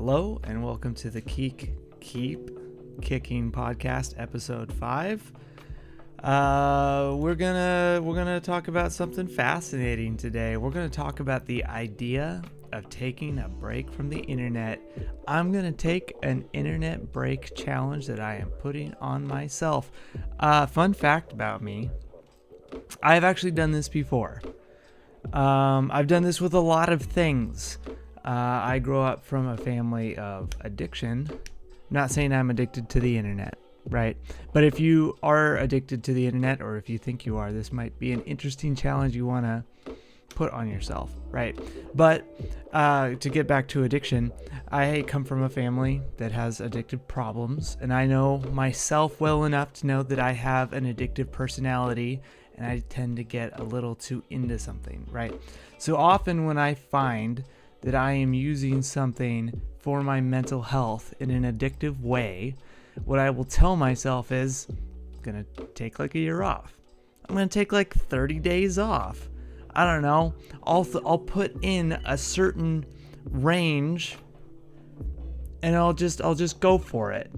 Hello and welcome to the Keep Kicking Podcast, episode 5. We're gonna talk about something fascinating today. We're gonna talk about the idea of taking a break from the internet. I'm gonna take an internet break challenge that I am putting on myself. Fun fact about me: I've actually done this before. I've done this with a lot of things. I grew up from a family of addiction. I'm not saying I'm addicted to the internet, right? But if you are addicted to the internet, or if you think you are, this might be an interesting challenge you want to put on yourself, right? But to get back to addiction, I come from a family that has addictive problems, and I know myself well enough to know that I have an addictive personality, and I tend to get a little too into something, right? So often when I find that I am using something for my mental health in an addictive way, what I will tell myself is, I'm going to take like a year off. I'm going to take like 30 days off. I don't know. I'll put in a certain range and I'll just go for it.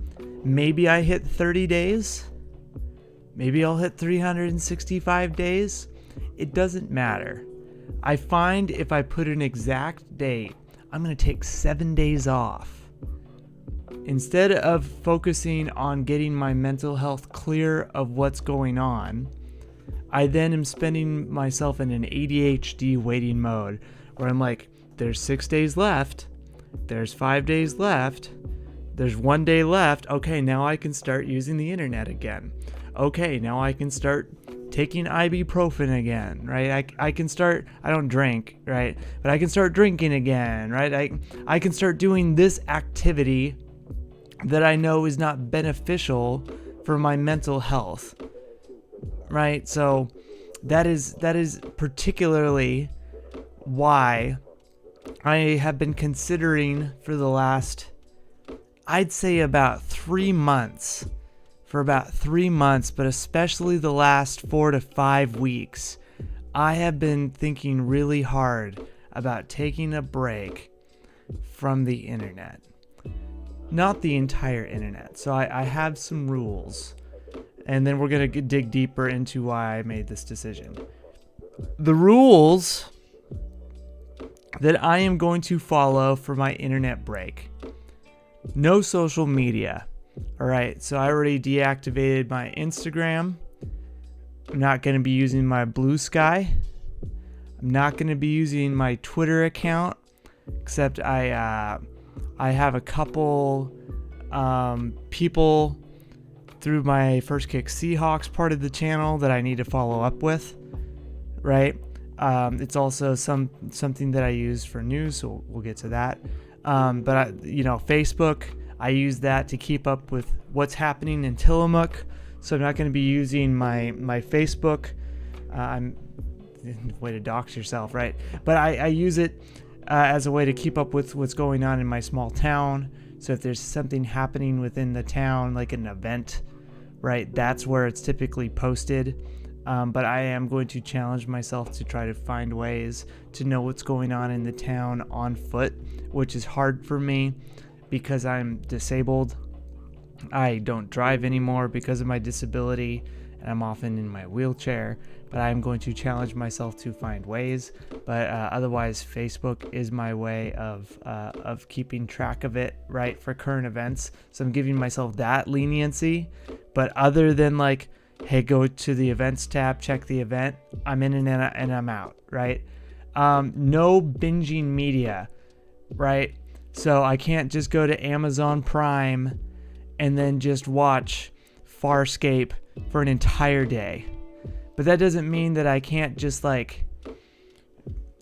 Maybe I hit 30 days. Maybe I'll hit 365 days. It doesn't matter. I find if I put an exact date, I'm going to take 7 days off. Instead of focusing on getting my mental health clear of what's going on, I then am spending myself in an ADHD waiting mode where I'm like, there's 6 days left. There's 5 days left. There's 1 day left. Okay, now I can start using the internet again. Okay, now I can start taking ibuprofen again, right? I can start, I don't drink, right? But I can start drinking again, right? I can start doing this activity that I know is not beneficial for my mental health, right? So that is particularly why I have been considering for the last, I'd say about 3 months, but especially the last 4 to 5 weeks, I have been thinking really hard about taking a break from the internet. Not the entire internet. So I have some rules, and then we're going to dig deeper into why I made this decision. The rules that I am going to follow for my internet break: no social media. All right, so I already deactivated my Instagram. I'm not going to be using my Blue Sky. I'm not going to be using my Twitter account, except I have a couple people through my First Kick Seahawks part of the channel that I need to follow up with, right? It's also something that I use for news, so we'll get to that. But Facebook, I use that to keep up with what's happening in Tillamook, so I'm not going to be using my Facebook. Way to dox yourself, right? But I use it as a way to keep up with what's going on in my small town. So if there's something happening within the town, like an event, right, that's where it's typically posted. But I am going to challenge myself to try to find ways to know what's going on in the town on foot, which is hard for me because I'm disabled. I don't drive anymore because of my disability, and I'm often in my wheelchair, but I'm going to challenge myself to find ways. But otherwise, Facebook is my way of keeping track of it, right, for current events. So I'm giving myself that leniency. But other than like, hey, go to the events tab, check the event, I'm in and I'm out, right? No binging media, right? So I can't just go to Amazon Prime and then just watch Farscape for an entire day. But that doesn't mean that I can't just like,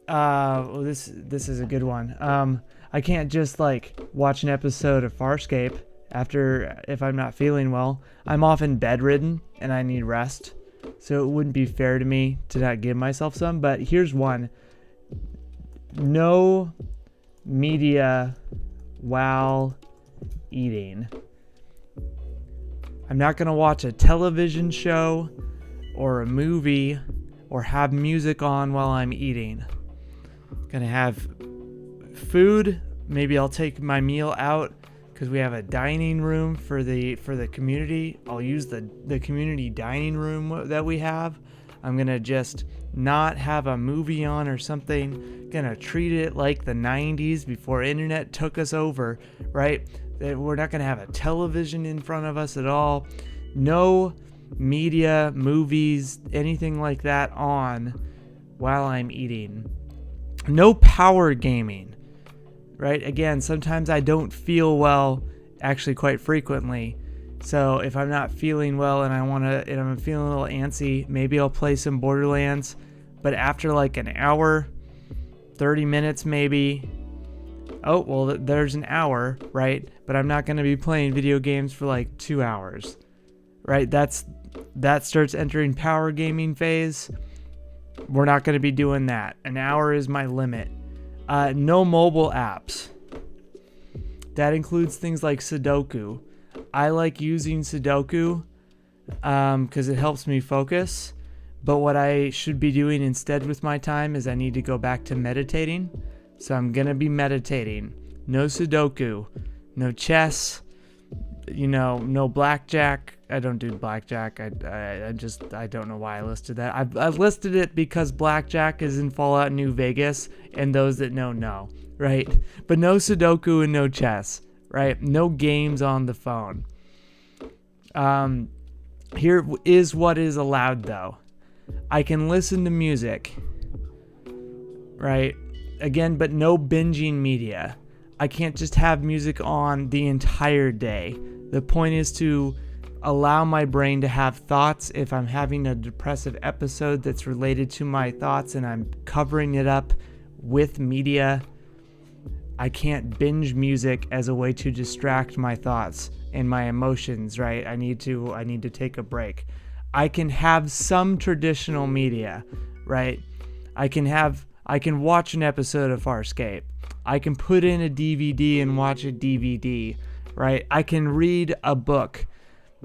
this is a good one. I can't just like watch an episode of Farscape if I'm not feeling well. I'm often bedridden and I need rest. So it wouldn't be fair to me to not give myself some. But here's one: no media while eating. I'm not going to watch a television show or a movie or have music on while I'm eating. I'm going to have food Maybe I'll take my meal out because we have a dining room for the community. I'll use the community dining room that we have. I'm gonna just not have a movie on or something. Gonna treat it like the 90s before internet took us over, right? We're not gonna have a television in front of us at all. No media, movies, anything like that on while I'm eating. No power gaming, right? Again, sometimes I don't feel well, actually quite frequently. So if I'm not feeling well and I'm feeling a little antsy, maybe I'll play some Borderlands. But after like an hour, 30 minutes maybe, oh, well, there's an hour, right? But I'm not going to be playing video games for like 2 hours, right? That starts entering power gaming phase. We're not going to be doing that. An hour is my limit. No mobile apps. That includes things like Sudoku. I like using Sudoku because it helps me focus. But what I should be doing instead with my time is I need to go back to meditating. So I'm going to be meditating. No Sudoku. No chess. No blackjack. I don't do blackjack. I don't know why I listed that. I've listed it because blackjack is in Fallout New Vegas, and those that know, right? But no Sudoku and no chess, right? No games on the phone. Here is what is allowed, though. I can listen to music, right? Again, but no binging media. I can't just have music on the entire day. The point is to allow my brain to have thoughts. If I'm having a depressive episode that's related to my thoughts and I'm covering it up with media, I can't binge music as a way to distract my thoughts and my emotions, right? I need to take a break. I can have some traditional media, right? I can watch an episode of Farscape. I can put in a DVD and watch a DVD, right? I can read a book.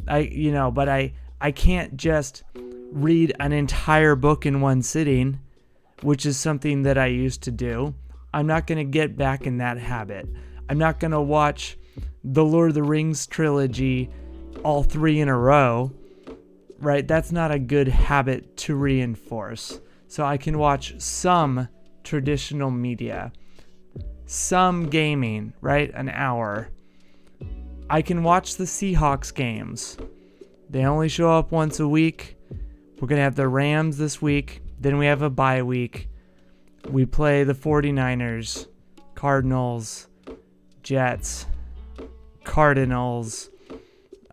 But I can't just read an entire book in one sitting, which is something that I used to do. I'm not going to get back in that habit. I'm not going to watch the Lord of the Rings trilogy all 3 in a row, right? That's not a good habit to reinforce. So I can watch some traditional media, some gaming, right? An hour. I can watch the Seahawks games. They only show up once a week. We're going to have the Rams this week. Then we have a bye week. We play the 49ers, Cardinals, Jets, Cardinals,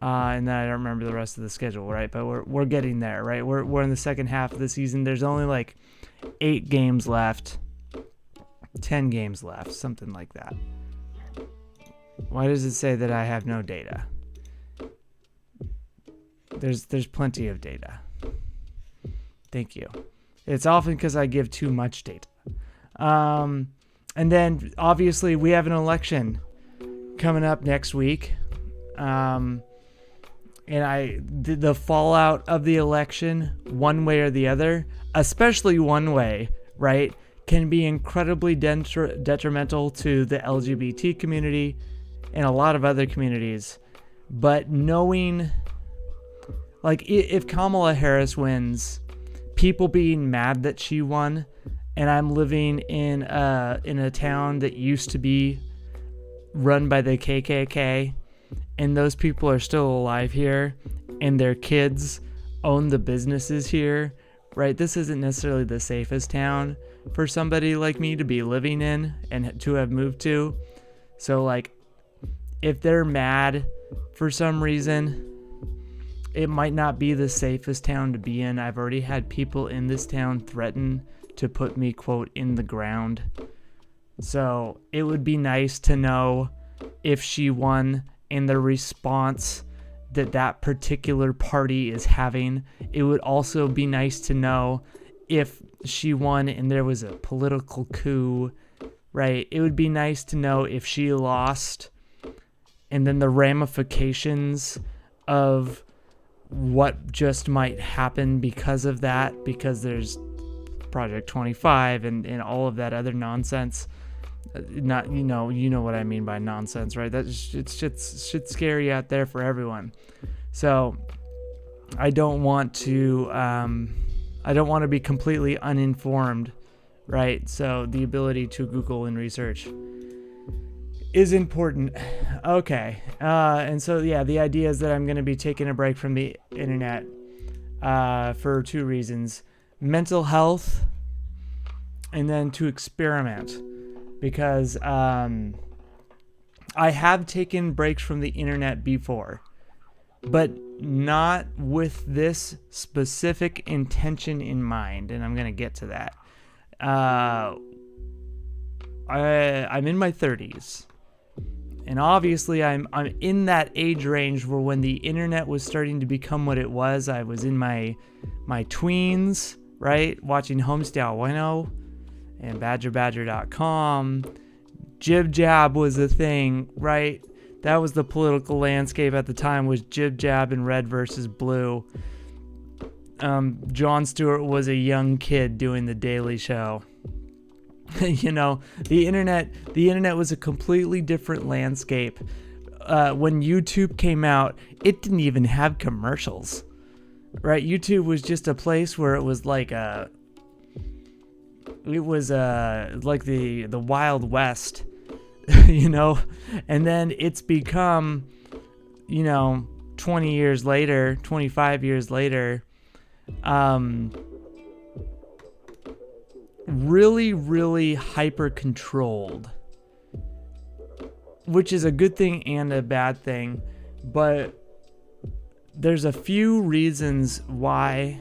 and then I don't remember the rest of the schedule, right? But we're getting there, right? We're in the second half of the season. There's only like 8 games left, 10 games left, something like that. Why does it say that I have no data? There's plenty of data. Thank you. It's often because I give too much data. And then obviously we have an election coming up next week. And the fallout of the election, one way or the other, especially one way, right, can be incredibly detrimental to the LGBT community and a lot of other communities. But knowing, like, if Kamala Harris wins, people being mad that she won, and I'm living in a town that used to be run by the KKK, and those people are still alive here, and their kids own the businesses here, right? This isn't necessarily the safest town for somebody like me to be living in and to have moved to. So, like, if they're mad for some reason, it might not be the safest town to be in. I've already had people in this town threaten to put me, quote, in the ground. So it would be nice to know if she won and the response that particular party is having. It would also be nice to know if she won and there was a political coup, right? It would be nice to know if she lost and then the ramifications of what just might happen because of that, because there's Project 25 and all of that other nonsense. Not, you know what I mean by nonsense, right? Shit's scary out there for everyone. So I don't want to be completely uninformed, right? So the ability to Google and research is important. Okay. And so, yeah, the idea is that I'm going to be taking a break from the internet for two reasons: mental health, and then to experiment. Because I have taken breaks from the internet before, but not with this specific intention in mind, and I'm going to get to that. I'm in my 30s, and obviously I'm in that age range where when the internet was starting to become what it was, I was in my tweens, right, watching Homestyle Wino and BadgerBadger.com. Jib Jab was a thing, right? That was the political landscape at the time, was Jib Jab and red versus blue. Jon Stewart was a young kid doing The Daily Show. The internet was a completely different landscape. When YouTube came out, it didn't even have commercials, right? YouTube was just a place where it was like the Wild West, and then it's become, 20 years later, 25 years later, really, really hyper controlled, which is a good thing and a bad thing. But there's a few reasons why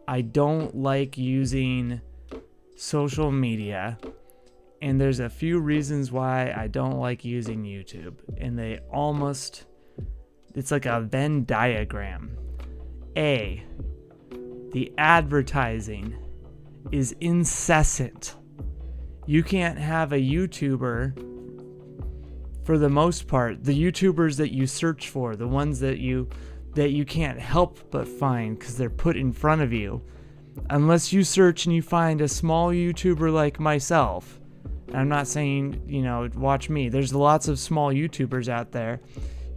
I don't like using social media, and there's a few reasons why I don't like using YouTube, and it's like a Venn diagram. A, the advertising is incessant. You can't have a YouTuber, for the most part, the YouTubers that you search for, the ones that you can't help but find because they're put in front of you, unless you search and you find a small YouTuber like myself. And I'm not saying, watch me. There's lots of small YouTubers out there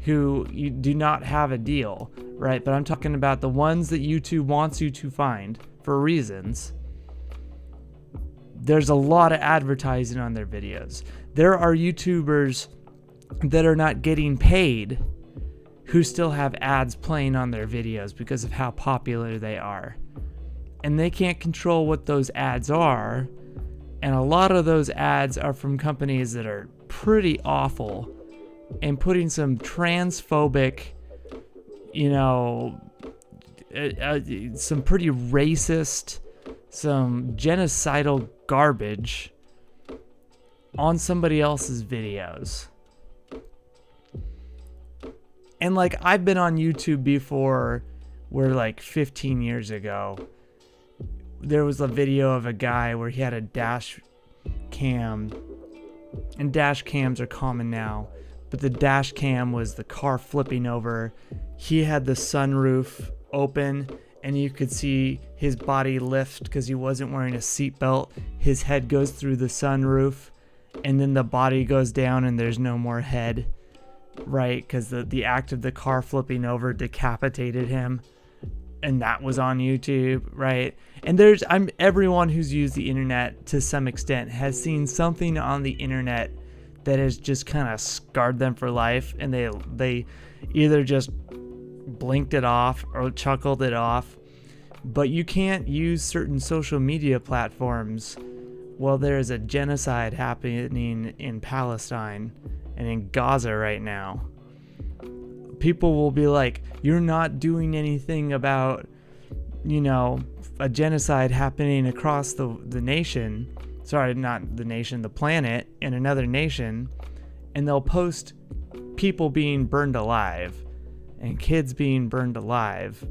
who you do not have a deal, right? But I'm talking about the ones that YouTube wants you to find for reasons. There's a lot of advertising on their videos. There are YouTubers that are not getting paid who still have ads playing on their videos because of how popular they are. And they can't control what those ads are. And a lot of those ads are from companies that are pretty awful and putting some transphobic, some pretty racist, some genocidal garbage on somebody else's videos. And I've been on YouTube before, where 15 years ago, there was a video of a guy where he had a dash cam, and dash cams are common now, but the dash cam was the car flipping over. He had the sunroof open, and you could see his body lift because he wasn't wearing a seatbelt. His head goes through the sunroof, and then the body goes down and there's no more head, right? Because the act of the car flipping over decapitated him. And that was on YouTube, right? And everyone who's used the internet to some extent has seen something on the internet that has just kind of scarred them for life, and they either just blinked it off or chuckled it off. But you can't use certain social media platforms while there is a genocide happening in Palestine and in Gaza right now. People will be like, you're not doing anything about, a genocide happening across the nation. Sorry, not the nation, the planet, in another nation. And they'll post people being burned alive and kids being burned alive.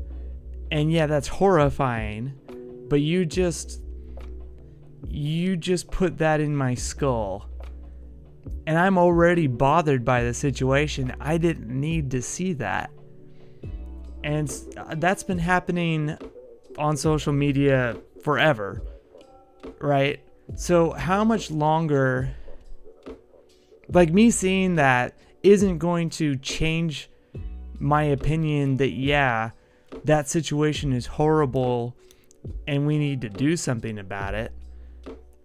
And yeah, that's horrifying. But you just put that in my skull. And I'm already bothered by the situation. I didn't need to see that. And that's been happening on social media forever, right? So how much longer Like, me seeing that isn't going to change my opinion that, yeah, that situation is horrible and we need to do something about it.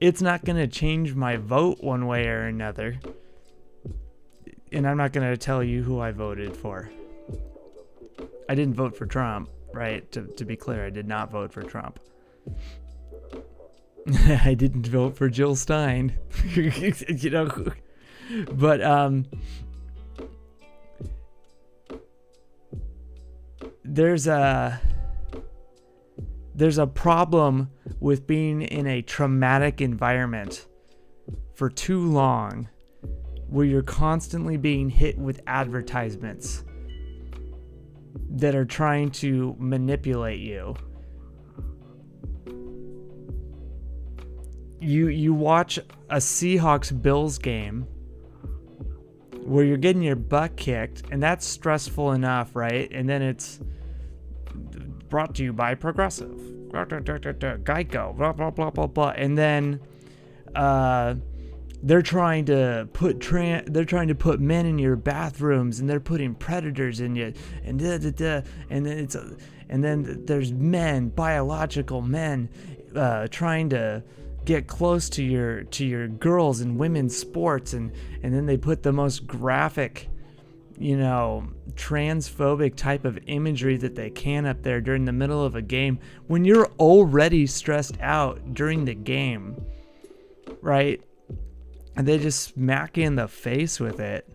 It's not going to change my vote one way or another. And I'm not going to tell you who I voted for. I didn't vote for Trump, right? To be clear, I did not vote for Trump. I didn't vote for Jill Stein. You know, but there's a problem with being in a traumatic environment for too long, where you're constantly being hit with advertisements that are trying to manipulate you. You watch a Seahawks Bills game where you're getting your butt kicked, and that's stressful enough, right? And then it's brought to you by Progressive, Geico, blah blah blah blah blah, and then they're trying to put men in your bathrooms, and they're putting predators in you, and and then there's men, biological men, trying to get close to your girls in women's sports, and then they put the most graphic, transphobic type of imagery that they can up there during the middle of a game when you're already stressed out during the game, right? And they just smack you in the face with it.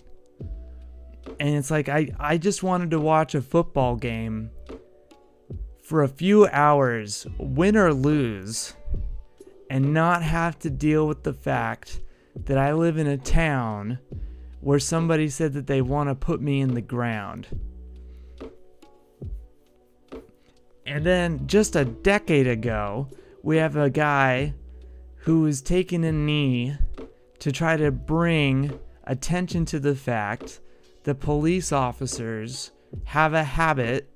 And it's like, I just wanted to watch a football game for a few hours, win or lose, and not have to deal with the fact that I live in a town where somebody said that they want to put me in the ground. And then just a decade ago, we have a guy who was taking a knee to try to bring attention to the fact that police officers have a habit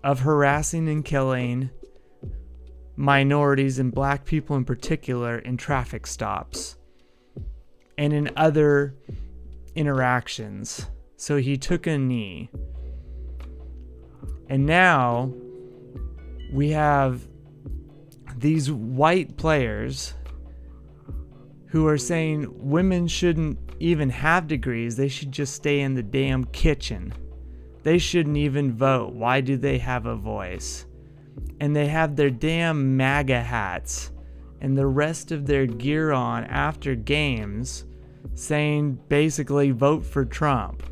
of harassing and killing minorities and black people in particular in traffic stops and in other interactions. So he took a knee. And now we have these white players who are saying women shouldn't even have degrees. They should just stay in the damn kitchen. They shouldn't even vote. Why do they have a voice? And they have their damn MAGA hats and the rest of their gear on after games, saying basically vote for Trump.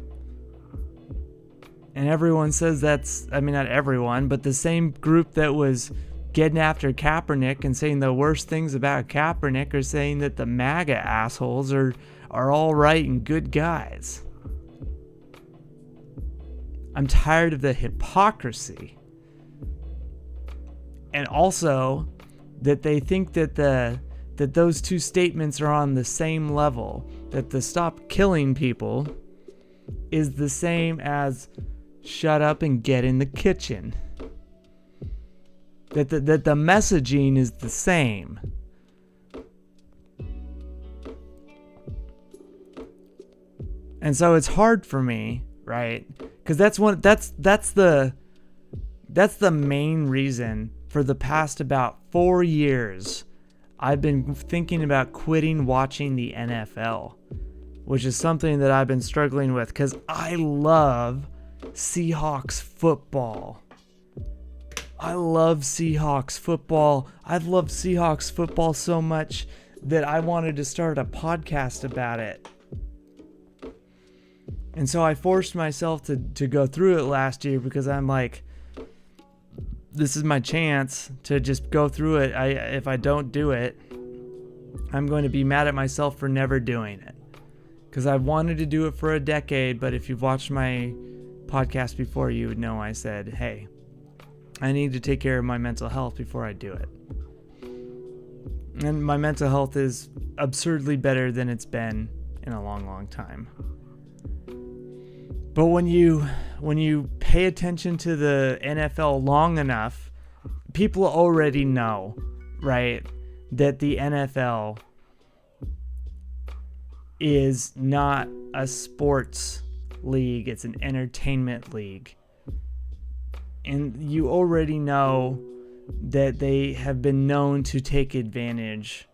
And everyone says not everyone, but the same group that was getting after Kaepernick and saying the worst things about Kaepernick are saying that the MAGA assholes are all right and good guys. I'm tired of the hypocrisy. And also that they think that that those two statements are on the same level, that the stop killing people is the same as shut up and get in the kitchen. That the messaging is the same. And so it's hard for me, right? Because that's the main reason for the past about 4 years I've been thinking about quitting watching the NFL, which is something that I've been struggling with because I love Seahawks football. I've loved Seahawks football so much that I wanted to start a podcast about it. And so I forced myself to go through it last year because I'm like, this is my chance to just go through it. If I don't do it, I'm going to be mad at myself for never doing it. Because I've wanted to do it for a decade, but if you've watched my podcast before, you would know I said, hey, I need to take care of my mental health before I do it. And my mental health is absurdly better than it's been in a long, long time. But when you pay attention to the NFL long enough, people already know, right, that the NFL is not a sports league, it's an entertainment league. And you already know that they have been known to take advantage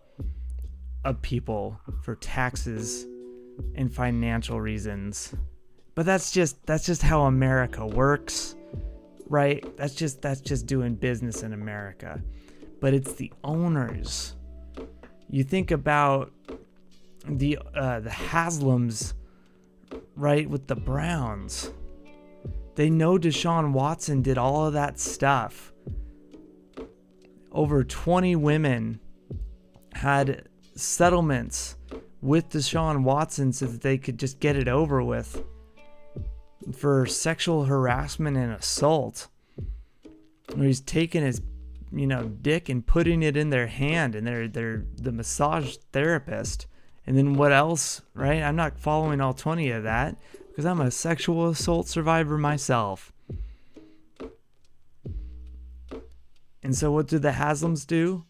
of people for taxes and financial reasons. But that's just how America works, right? That's just doing business in America. But it's the owners. You think about the Haslams, right, with the Browns. They know Deshaun Watson did all of that stuff. Over 20 women had settlements with Deshaun Watson so that they could just get it over with for sexual harassment and assault. Where he's taking his, dick and putting it in their hand, and they're the massage therapist. And then what else, right? I'm not following all 20 of that because I'm a sexual assault survivor myself. And so what did the Haslams do?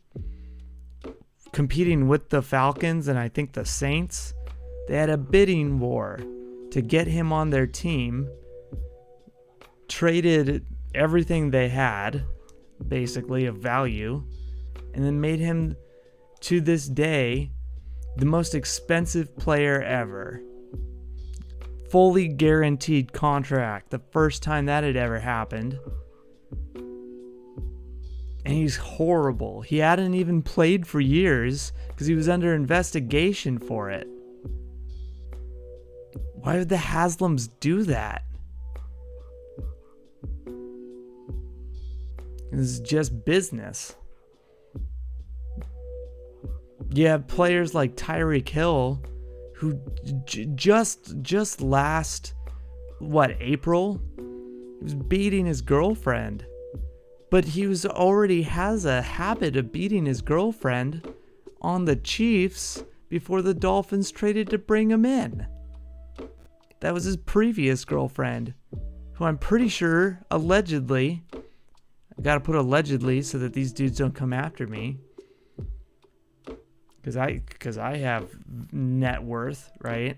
Competing with the Falcons and I think the Saints, they had a bidding war to get him on their team, traded everything they had, basically of value, and then made him, to this day, the most expensive player ever. Fully guaranteed contract, the first time that had ever happened. And he's horrible. He hadn't even played for years because he was under investigation for it. Why would the Haslams do that? This is just business. You have players like Tyreek Hill, who just last, April? He was beating his girlfriend. But he already has a habit of beating his girlfriend on the Chiefs before the Dolphins traded to bring him in. That was his previous girlfriend, who I'm pretty sure, allegedly, I gotta put allegedly so that these dudes don't come after me, because I have net worth, right?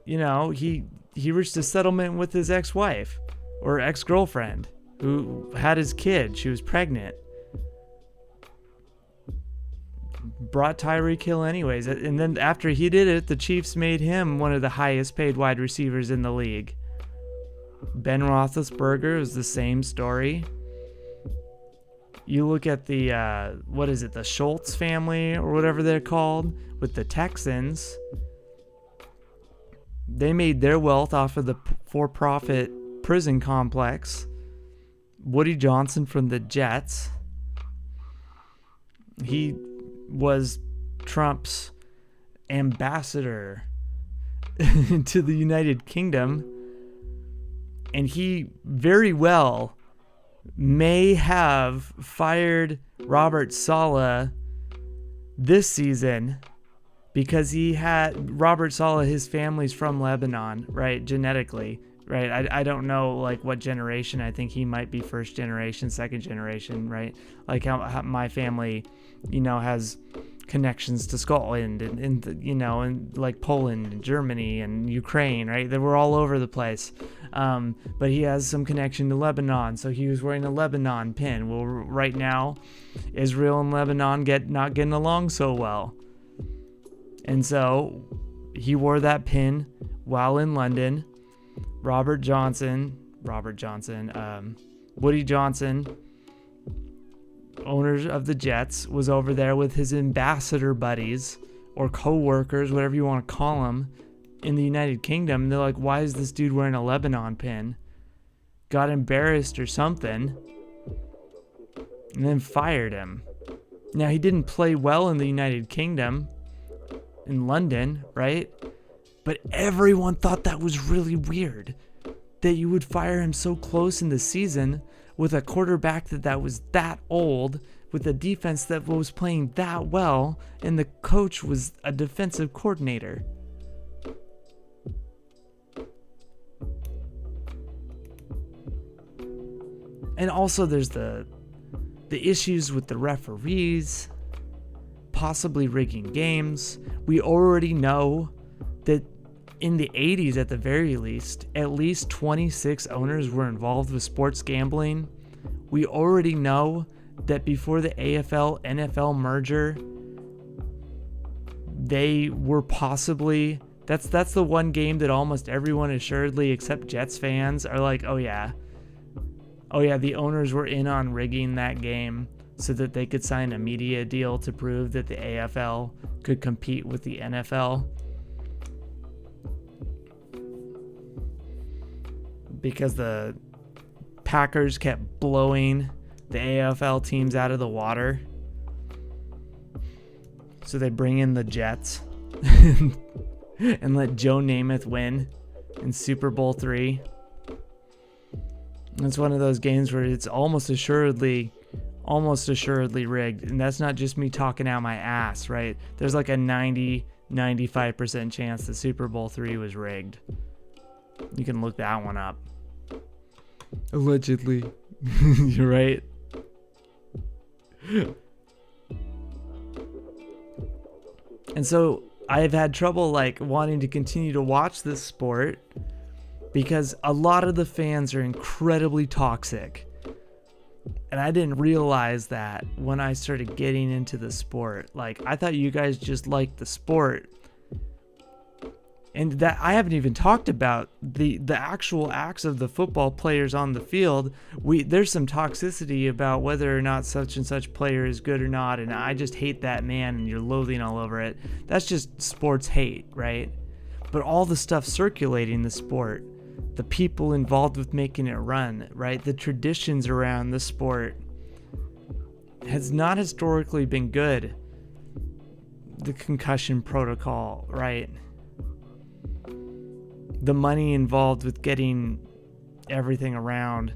He reached a settlement with his ex-wife or ex-girlfriend who had his kid. She was pregnant. Brought Tyreek Hill anyways. And then after he did it, the Chiefs made him one of the highest paid wide receivers in the league. Ben Roethlisberger is the same story. You look at the, the Schultz family or whatever they're called with the Texans. They made their wealth off of the for-profit prison complex. Woody Johnson from the Jets. He was Trump's ambassador to the United Kingdom. And he very well may have fired Robert Saleh this season because Robert Saleh, his family's from Lebanon, right? Genetically, right? I don't know what generation. I think he might be first generation, second generation, right? Like how my family, has connections to Scotland and like Poland and Germany and Ukraine, right? They were all over the place. But he has some connection to Lebanon, so he was wearing a Lebanon pin. Well, right now, Israel and Lebanon not getting along so well. And so he wore that pin while in London. Woody Johnson, owner of the Jets, was over there with his ambassador buddies or co-workers, whatever you want to call them, in the United Kingdom. And they're like, why is this dude wearing a Lebanon pin? Got embarrassed or something, and then fired him. Now, he didn't play well in the United Kingdom, in London, right? But everyone thought that was really weird, that you would fire him so close in the season with a quarterback that was that old, with a defense that was playing that well, and the coach was a defensive coordinator. And also there's the issues with the referees, possibly rigging games. We already know that in the 80s, at the very least, at least 26 owners were involved with sports gambling. We already know that before the AFL-NFL merger, they were possibly... That's the one game that almost everyone assuredly, except Jets fans, are like, oh yeah, the owners were in on rigging that game so that they could sign a media deal to prove that the AFL could compete with the NFL. Because the Packers kept blowing the AFL teams out of the water. So they bring in the Jets and let Joe Namath win in Super Bowl III. It's one of those games where it's almost assuredly rigged. And that's not just me talking out my ass, right? There's like a 95% chance the Super Bowl III was rigged. You can look that one up. Allegedly. You're right. And so I've had trouble like wanting to continue to watch this sport because a lot of the fans are incredibly toxic. And I didn't realize that when I started getting into the sport. Like, I thought you guys just liked the sport. And that I haven't even talked about the actual acts of the football players on the field. There's some toxicity about whether or not such and such player is good or not, and I just hate that man and you're loathing all over it. That's just sports hate, right? But all the stuff circulating the sport, the people involved with making it run, right? The traditions around the sport has not historically been good. The concussion protocol, right? The money involved with getting everything around.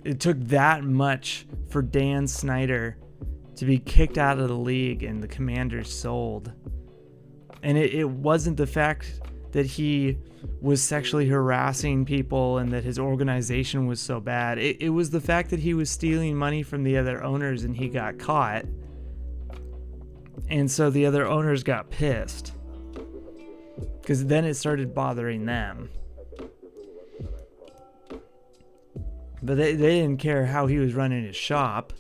It took that much for Dan Snyder to be kicked out of the league and the Commanders sold. And it wasn't the fact that he was sexually harassing people and that his organization was so bad. It was the fact that he was stealing money from the other owners and he got caught. And so the other owners got pissed because then it started bothering them. But they didn't care how he was running his shop.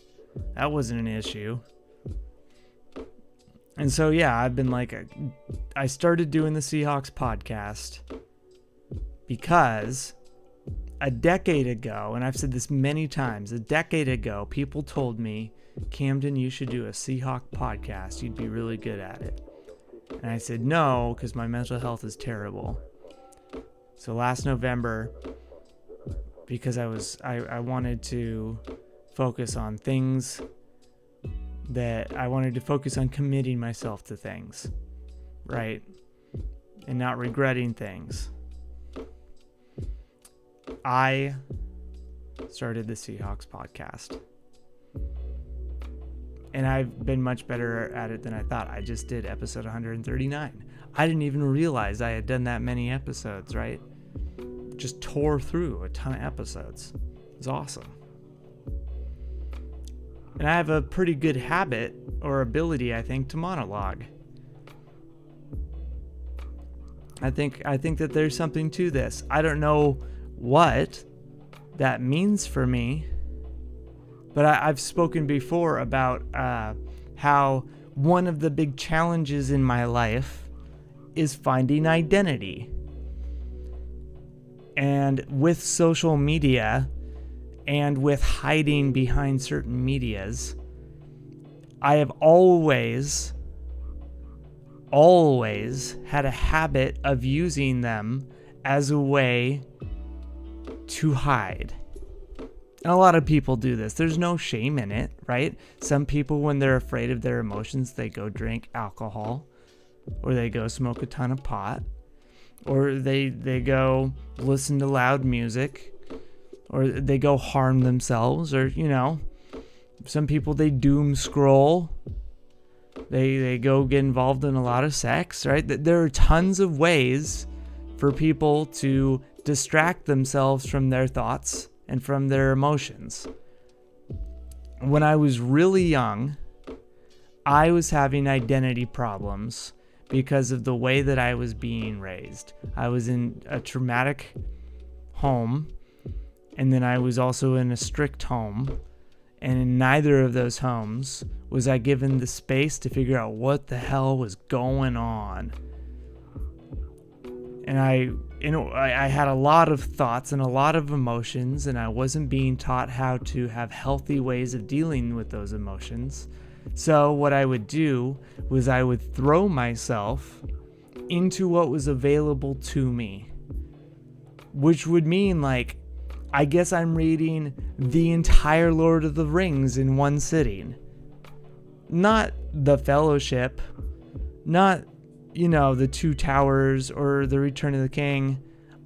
That wasn't an issue. And so, yeah, I've been like, I started doing the Seahawks podcast because a decade ago, and I've said this many times, a decade ago, people told me, Camden, you should do a Seahawk podcast. You'd be really good at it. And I said no, because my mental health is terrible. So last November, because I wanted to focus on things that I wanted to focus on committing myself to things, right? And not regretting things. I started the Seahawks podcast. And I've been much better at it than I thought. I just did episode 139. I didn't even realize I had done that many episodes, right? Just tore through a ton of episodes. It was awesome. And I have a pretty good habit or ability, I think, to monologue. I think that there's something to this. I don't know what that means for me. But I've spoken before about how one of the big challenges in my life is finding identity. And with social media and with hiding behind certain medias, I have always had a habit of using them as a way to hide. And a lot of people do this. There's no shame in it, right? Some people, when they're afraid of their emotions, they go drink alcohol, or they go smoke a ton of pot, or they go listen to loud music, or they go harm themselves, or, you know, some people, they doom scroll. They go get involved in a lot of sex, right? There are tons of ways for people to distract themselves from their thoughts and from their emotions. when I was really young, I was having identity problems because of the way that I was being raised. I was in a traumatic home, and then I was also in a strict home. And in neither of those homes was I given the space to figure out what the hell was going on. And I had a lot of thoughts and a lot of emotions, and I wasn't being taught how to have healthy ways of dealing with those emotions. So what I would do was I would throw myself into what was available to me, which would mean, like, I guess I'm reading the entire Lord of the Rings in one sitting. Not The Fellowship, not, The Two Towers or The Return of the King.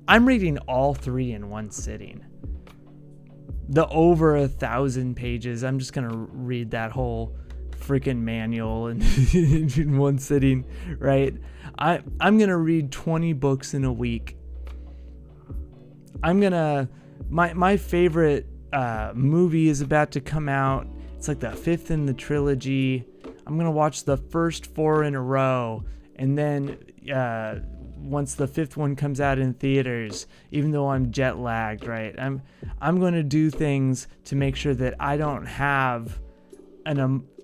I'm reading all three in one sitting. The over 1,000 pages, I'm just going to read that whole freaking manual in one sitting, right? I'm going to read 20 books in a week. My favorite movie is about to come out. It's like the 5th in the trilogy. I'm going to watch the first 4 in a row. And then once the 5th one comes out in theaters, even though I'm jet lagged, right? I'm going to do things to make sure that I don't have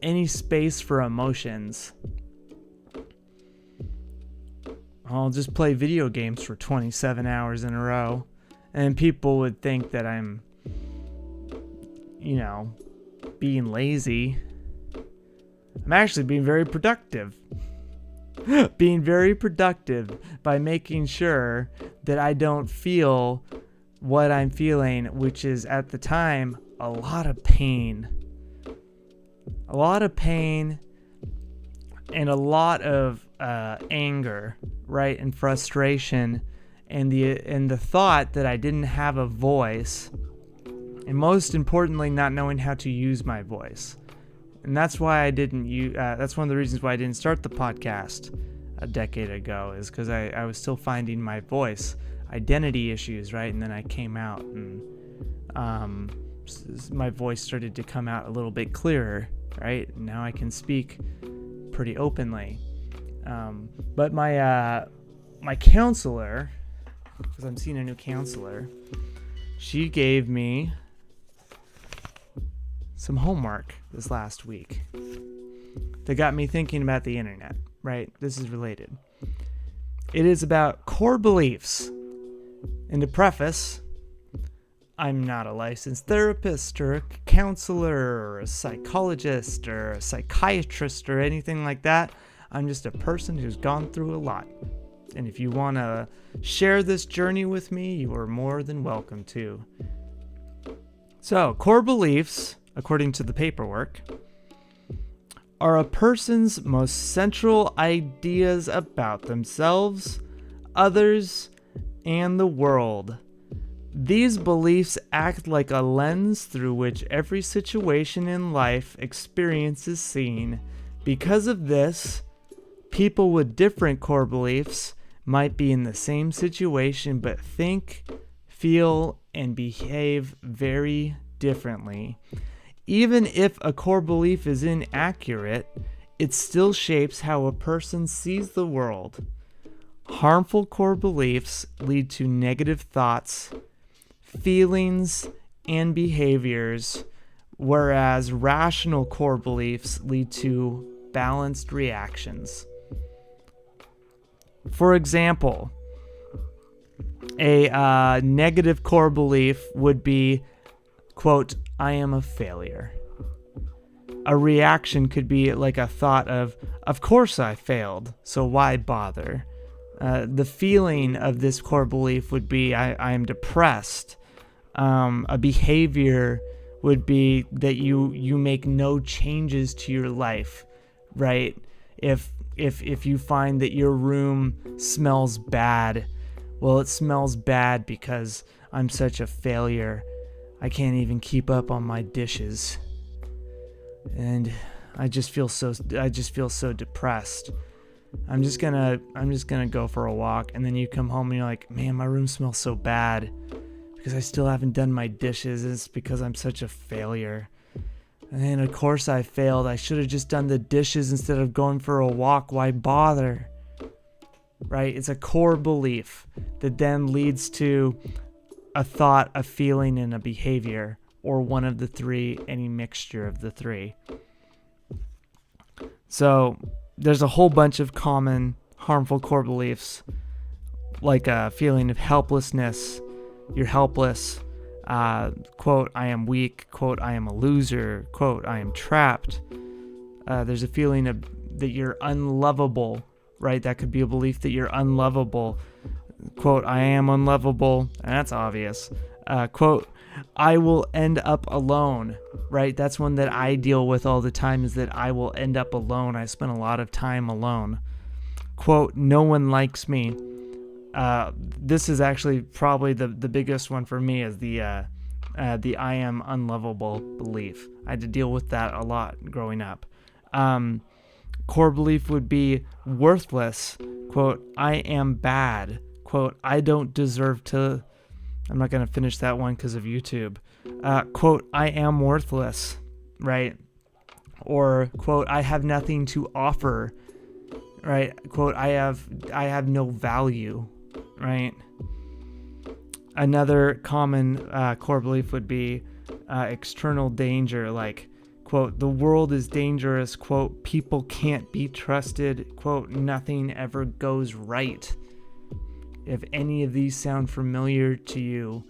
any space for emotions. I'll just play video games for 27 hours in a row. And people would think that I'm, being lazy. I'm actually being very productive. Being very productive by making sure that I don't feel what I'm feeling, which is at the time a lot of pain. A lot of pain and a lot of anger, right? And frustration. And the thought that I didn't have a voice, and most importantly, not knowing how to use my voice. And that's why I didn't that's one of the reasons why I didn't start the podcast a decade ago, is because I was still finding my voice, identity issues, right? And then I came out, and my voice started to come out a little bit clearer, right? Now I can speak pretty openly. But my counselor, because I'm seeing a new counselor, she gave me some homework this last week that got me thinking about the internet, right? This is related. It is about core beliefs. And to preface, I'm not a licensed therapist or a counselor or a psychologist or a psychiatrist or anything like that. I'm just a person who's gone through a lot. And if you want to share this journey with me, you are more than welcome to. So, core beliefs, according to the paperwork, are a person's most central ideas about themselves, others, and the world. These beliefs act like a lens through which every situation in life experience is seen. Because of this, people with different core beliefs might be in the same situation but think, feel, and behave very differently. Even if a core belief is inaccurate, it still shapes how a person sees the world. Harmful core beliefs lead to negative thoughts, feelings, and behaviors, whereas rational core beliefs lead to balanced reactions. For example, a negative core belief would be, quote, I am a failure. A reaction could be like a thought of course I failed, so why bother? The feeling of this core belief would be, I am depressed. A behavior would be that you make no changes to your life, right? If you find that your room smells bad, well, it smells bad because I'm such a failure. I can't even keep up on my dishes. And I just feel so depressed. I'm just gonna go for a walk. And then you come home and you're like, man, my room smells so bad because I still haven't done my dishes. It's because I'm such a failure. And of course I failed. I should have just done the dishes instead of going for a walk. Why bother? Right? It's a core belief that then leads to a thought, a feeling, and a behavior, or one of the three, any mixture of the three. So there's a whole bunch of common harmful core beliefs, like a feeling of helplessness. You're helpless. Quote, I am weak. Quote, I am a loser. Quote, I am trapped. There's a feeling of that you're unlovable, right? That could be a belief that you're unlovable. Quote, I am unlovable. That's obvious. Quote, I will end up alone, right? That's one that I deal with all the time, is that I will end up alone. I spend a lot of time alone. Quote, no one likes me. This is actually probably the biggest one for me, is the I am unlovable belief. I had to deal with that a lot growing up. Core belief would be worthless. Quote, I am bad. Quote, I don't deserve to... I'm not going to finish that one because of YouTube. Quote, I am worthless, right? Or, quote, I have nothing to offer, right? Quote, I have no value, right? Another common core belief would be external danger, like, quote, the world is dangerous, quote, people can't be trusted, quote, nothing ever goes right. If any of these sound familiar to you,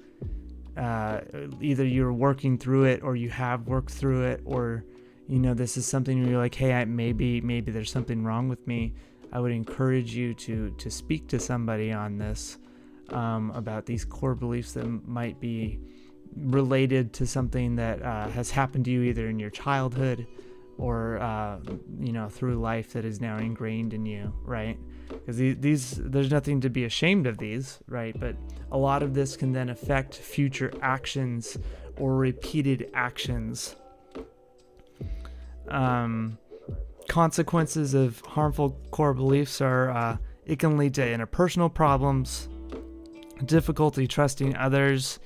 either you're working through it or you have worked through it, or, you know, this is something where you're like, hey, maybe there's something wrong with me, I would encourage you to speak to somebody on this, about these core beliefs that might be related to something that has happened to you either in your childhood or, you know, through life that is now ingrained in you, right? Because these, there's nothing to be ashamed of these, right? But a lot of this can then affect future actions or repeated actions. Consequences of harmful core beliefs are, it can lead to interpersonal problems, difficulty trusting others,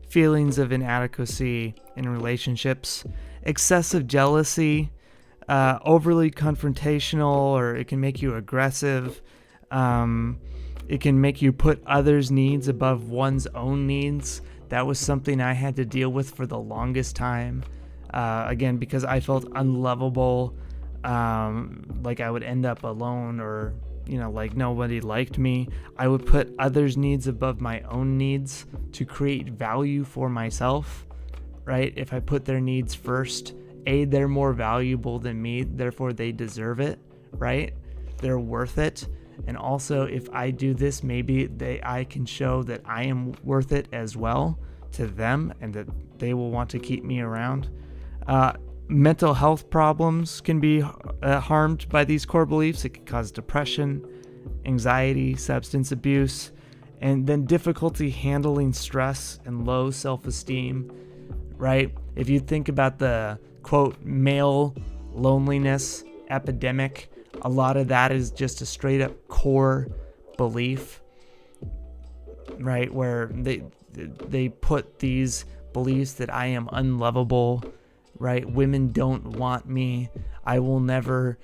feelings of inadequacy in relationships, excessive jealousy, overly confrontational, or it can make you aggressive. It can make you put others' needs above one's own needs. That was something I had to deal with for the longest time. Again, because I felt unlovable, like I would end up alone, or, you know, like nobody liked me. I would put others' needs above my own needs to create value for myself, right? If I put their needs first, they're more valuable than me, therefore they deserve it, right? They're worth it. And also, if I do this, maybe I can show that I am worth it as well to them, and that they will want to keep me around. Mental health problems can be harmed by these core beliefs. It can cause depression, anxiety, substance abuse, and then difficulty handling stress and low self-esteem, right? If you think about the, quote, male loneliness epidemic, a lot of that is just a straight up core belief, right? Where they put these beliefs that I am unlovable, right? Women don't want me. I will never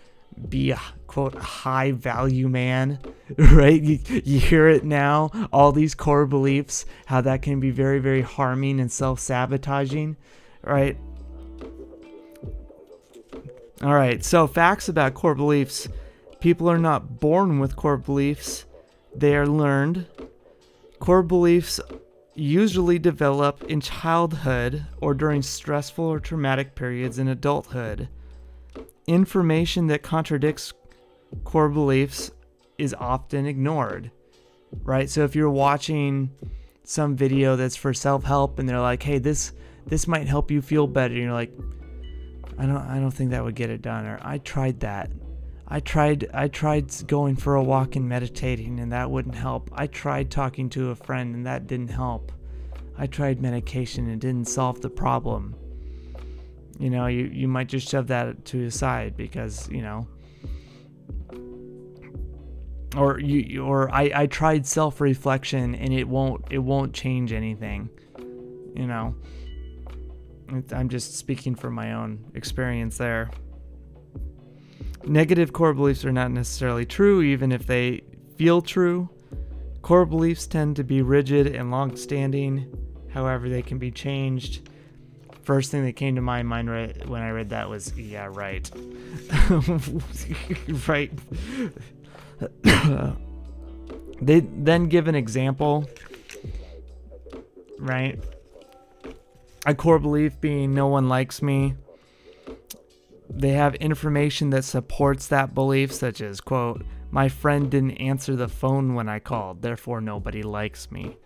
be a, quote, high value man, right? You hear it now, all these core beliefs, how that can be very, very harming and self-sabotaging, right? All right, so facts about core beliefs. People are not born with core beliefs. They are learned. Core beliefs usually develop in childhood or during stressful or traumatic periods in adulthood. Information that contradicts core beliefs is often ignored, right? So if you're watching some video that's for self-help and they're like, hey, this might help you feel better, and you're like, I don't think that would get it done. Or I tried that. I tried going for a walk and meditating, and that wouldn't help. I tried talking to a friend, and that didn't help. I tried medication and it didn't solve the problem. You know, you might just shove that to the side because, you know, or I tried self-reflection and it won't change anything, you know. I'm just speaking from my own experience there. Negative core beliefs are not necessarily true, even if they feel true. Core beliefs tend to be rigid and long-standing. However, they can be changed. First thing that came to my mind when I read that was, yeah, right. Right. They then give an example, right? A core belief being no one likes me. They have information that supports that belief, such as, quote, my friend didn't answer the phone when I called, therefore nobody likes me.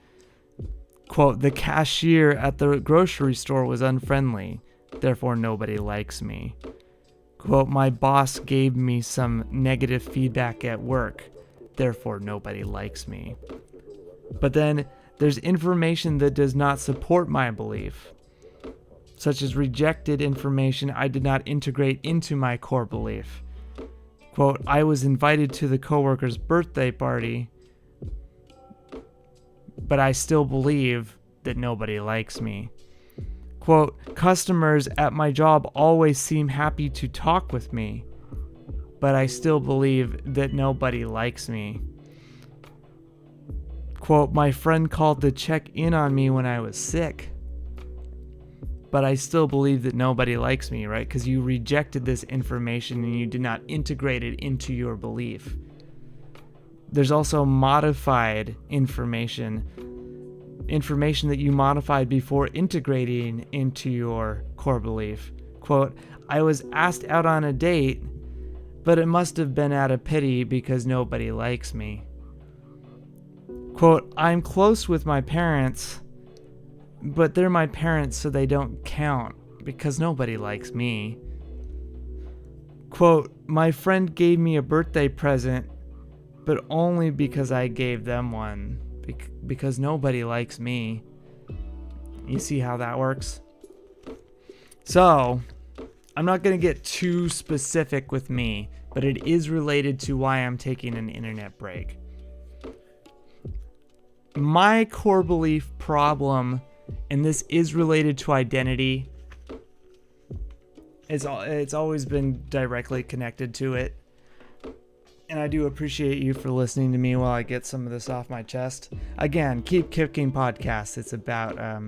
Quote, the cashier at the grocery store was unfriendly, therefore nobody likes me. Quote, my boss gave me some negative feedback at work, therefore nobody likes me. But then there's information that does not support my belief, such as rejected information I did not integrate into my core belief. Quote, I was invited to the coworker's birthday party, but I still believe that nobody likes me. Quote, customers at my job always seem happy to talk with me, but I still believe that nobody likes me. Quote, my friend called to check in on me when I was sick, but I still believe that nobody likes me, right? Because you rejected this information and you did not integrate it into your belief. There's also modified information that you modified before integrating into your core belief. Quote, I was asked out on a date, but it must have been out of pity because nobody likes me. Quote, I'm close with my parents, but they're my parents so they don't count because nobody likes me. Quote, my friend gave me a birthday present, but only because I gave them one, because nobody likes me. You see how that works? So, I'm not going to get too specific with me, but it is related to why I'm taking an internet break. My core belief problem, and this is related to identity, it's always been directly connected to it. And I do appreciate you for listening to me while I get some of this off my chest. Again, Keep Kicking Podcast. It's about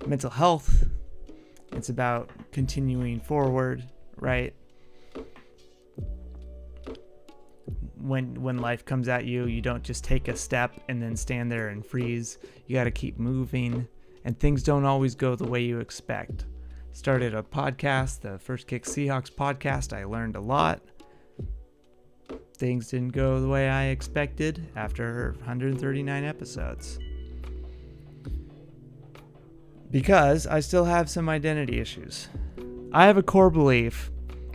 mental health. It's about continuing forward, right? When life comes at you, you don't just take a step and then stand there and freeze. You got to keep moving, and things don't always go the way you expect. Started a podcast, the First Kick Seahawks podcast. I learned a lot. Things didn't go the way I expected after 139 episodes. Because I still have some identity issues. I have a core belief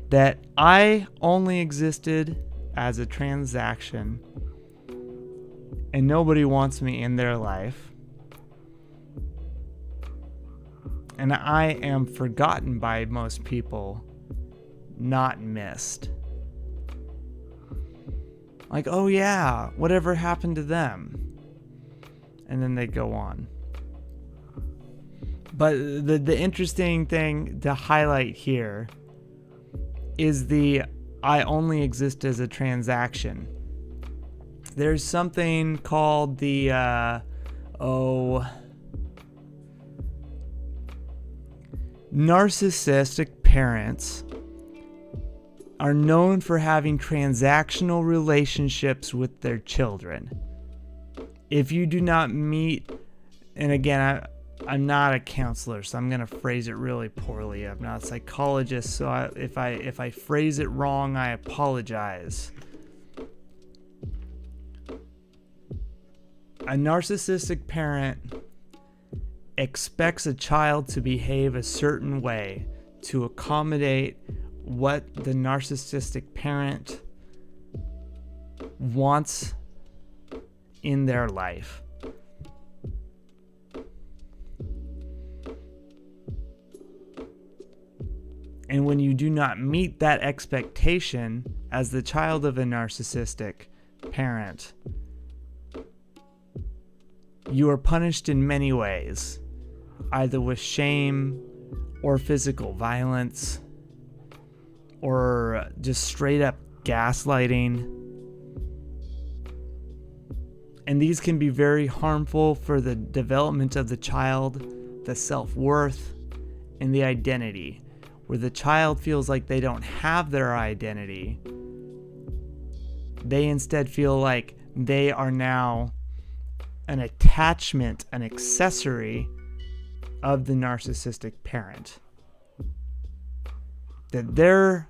that I only existed as a transaction and nobody wants me in their life. And I am forgotten by most people, not missed. Like, oh yeah, whatever happened to them? And then they go on. But the interesting thing to highlight here is the I only exist as a transaction. There's something called the narcissistic parents are known for having transactional relationships with their children. If you do not meet, and again, I'm not a counselor, so I'm going to phrase it really poorly. I'm not a psychologist, so if I phrase it wrong, I apologize. A narcissistic parent expects a child to behave a certain way to accommodate what the narcissistic parent wants in their life. And when you do not meet that expectation as the child of a narcissistic parent, you are punished in many ways. either with shame or physical violence or just straight up gaslighting. And these can be very harmful for the development of the child, the self-worth, and the identity, where the child feels like they don't have their identity. They instead feel like they are now an attachment, an accessory of the narcissistic parent. That their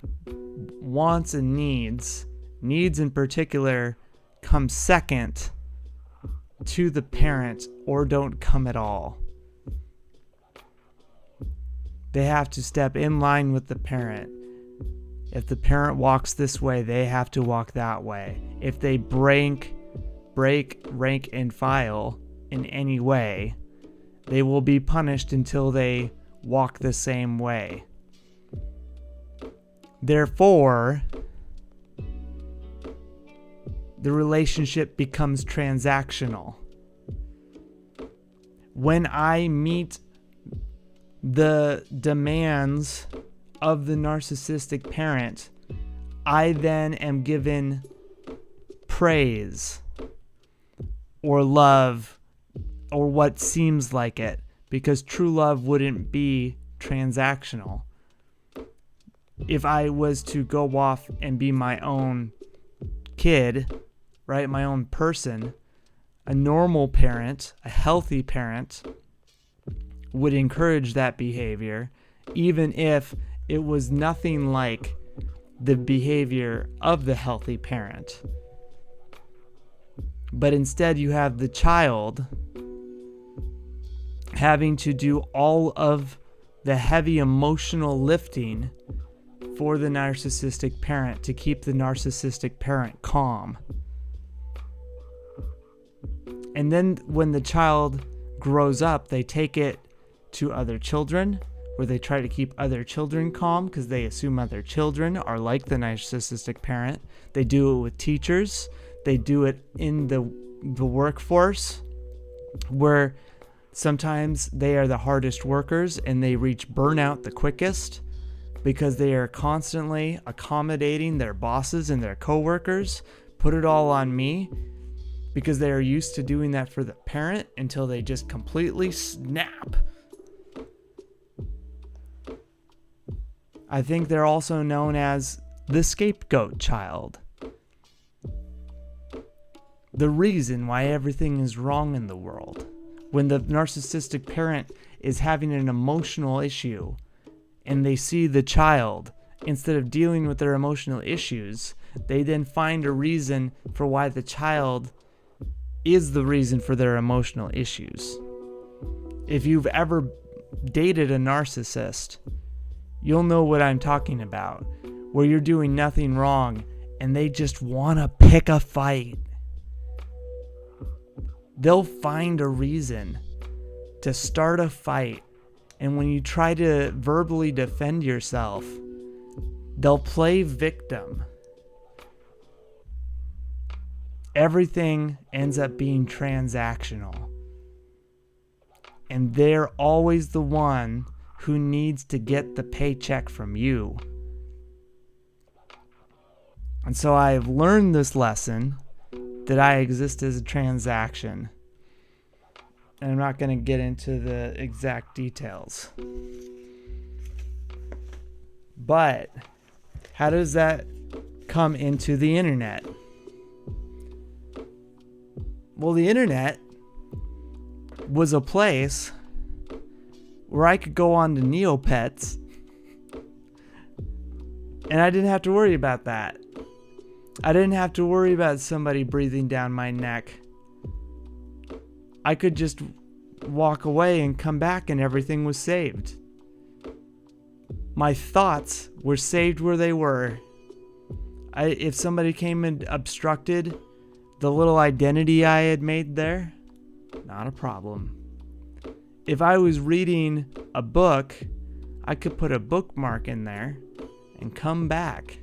wants and needs in particular, come second to the parent or don't come at all. They have to step in line with the parent. If the parent walks this way, they have to walk that way. If they break, rank, and file in any way, they will be punished until they walk the same way. Therefore, the relationship becomes transactional. When I meet the demands of the narcissistic parent, I then am given praise or love or what seems like it, because true love wouldn't be transactional. If I was to go off and be my own kid, right, my own person, a normal parent, a healthy parent, would encourage that behavior, even if it was nothing like the behavior of the healthy parent. But instead, you have the child having to do all of the heavy emotional lifting for the narcissistic parent to keep the narcissistic parent calm. And then when the child grows up, they take it to other children, where they try to keep other children calm because they assume other children are like the narcissistic parent. They do it with teachers. They do it in the workforce, where sometimes they are the hardest workers and they reach burnout the quickest because they are constantly accommodating their bosses and their coworkers. Put it all on me, because they are used to doing that for the parent until they just completely snap. I think they're also known as the scapegoat child. The reason why everything is wrong in the world. When the narcissistic parent is having an emotional issue and they see the child, instead of dealing with their emotional issues, they then find a reason for why the child is the reason for their emotional issues. If you've ever dated a narcissist, you'll know what I'm talking about, where you're doing nothing wrong and they just want to pick a fight. They'll find a reason to start a fight, and when you try to verbally defend yourself, they'll play victim. Everything ends up being transactional. And they're always the one who needs to get the paycheck from you. And so I've learned this lesson, that I exist as a transaction. And I'm not going to get into the exact details. But how does that come into the internet? Well, the internet was a place where I could go on to Neopets and I didn't have to worry about that. I didn't have to worry about somebody breathing down my neck. I could just walk away and come back and everything was saved. My thoughts were saved where they were. If somebody came and obstructed the little identity I had made there, not a problem. If I was reading a book, I could put a bookmark in there and come back.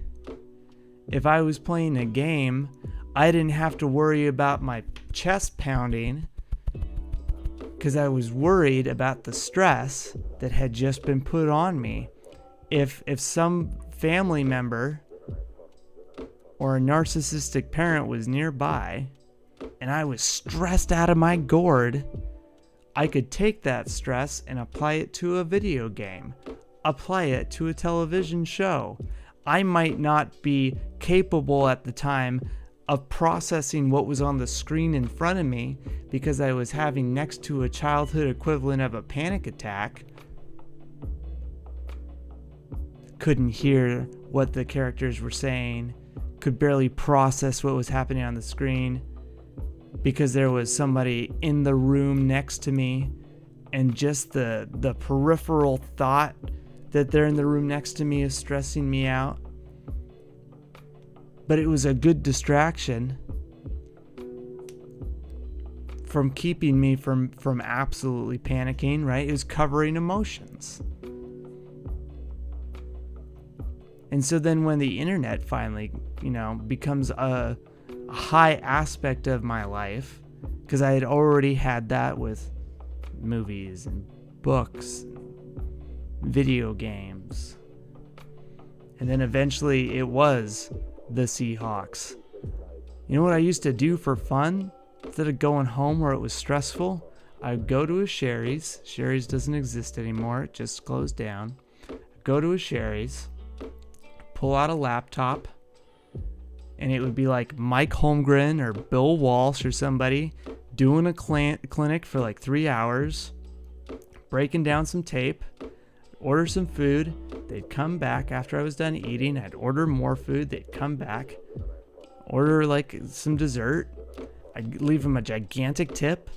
If I was playing a game, I didn't have to worry about my chest pounding because I was worried about the stress that had just been put on me. If some family member or a narcissistic parent was nearby and I was stressed out of my gourd, I could take that stress and apply it to a video game, apply it to a television show. I might not be capable at the time of processing what was on the screen in front of me because I was having next to a childhood equivalent of a panic attack. Couldn't hear what the characters were saying, could barely process what was happening on the screen because there was somebody in the room next to me, and just the peripheral thought that they're in the room next to me is stressing me out. But it was a good distraction from keeping me from absolutely panicking, right? It was covering emotions. And so then when the internet finally, becomes a high aspect of my life, because I had already had that with movies and books, and video games. And then eventually it was the Seahawks. You know what I used to do for fun? Instead of going home where it was stressful, I'd go to a Sherry's. Sherry's doesn't exist anymore. It just closed down. Go to a Sherry's, pull out a laptop, and it would be like Mike Holmgren or Bill Walsh or somebody doing a clinic for like 3 hours, breaking down some tape, order some food. They'd come back after I was done eating. I'd order more food. They'd come back, order like some dessert. I'd leave them a gigantic tip.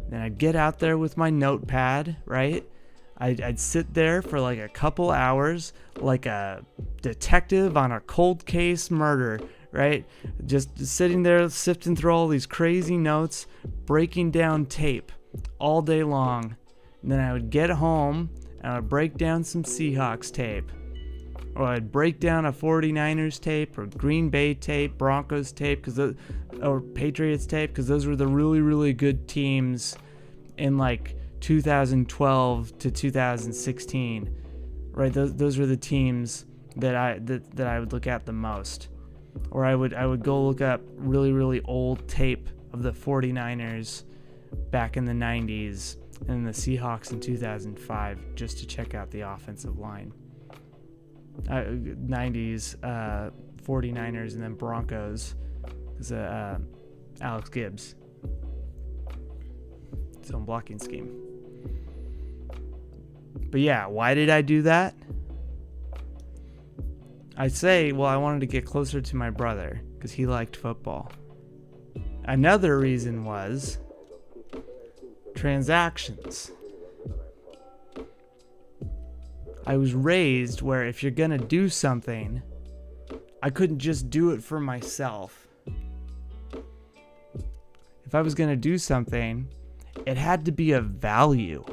Then I'd get out there with my notepad, right? I'd sit there for like a couple hours like a detective on a cold case murder, right? Just sitting there sifting through all these crazy notes, breaking down tape all day long. And then I would get home and I would break down some Seahawks tape. Or I'd break down a 49ers tape or Green Bay tape, Broncos tape, or Patriots tape, because those were the really, really good teams in like 2012 to 2016, right? Those were the teams that I would look at the most. Or I would go look up really, really old tape of the 49ers back in the 90s and the Seahawks in 2005 just to check out the offensive line. 90s 49ers and then Broncos is Alex Gibbs. His own blocking scheme. But yeah, why did I do that? I'd say, well, I wanted to get closer to my brother because he liked football. Another reason was transactions. I was raised where if you're gonna do something, I couldn't just do it for myself. If I was gonna do something, it had to be of value.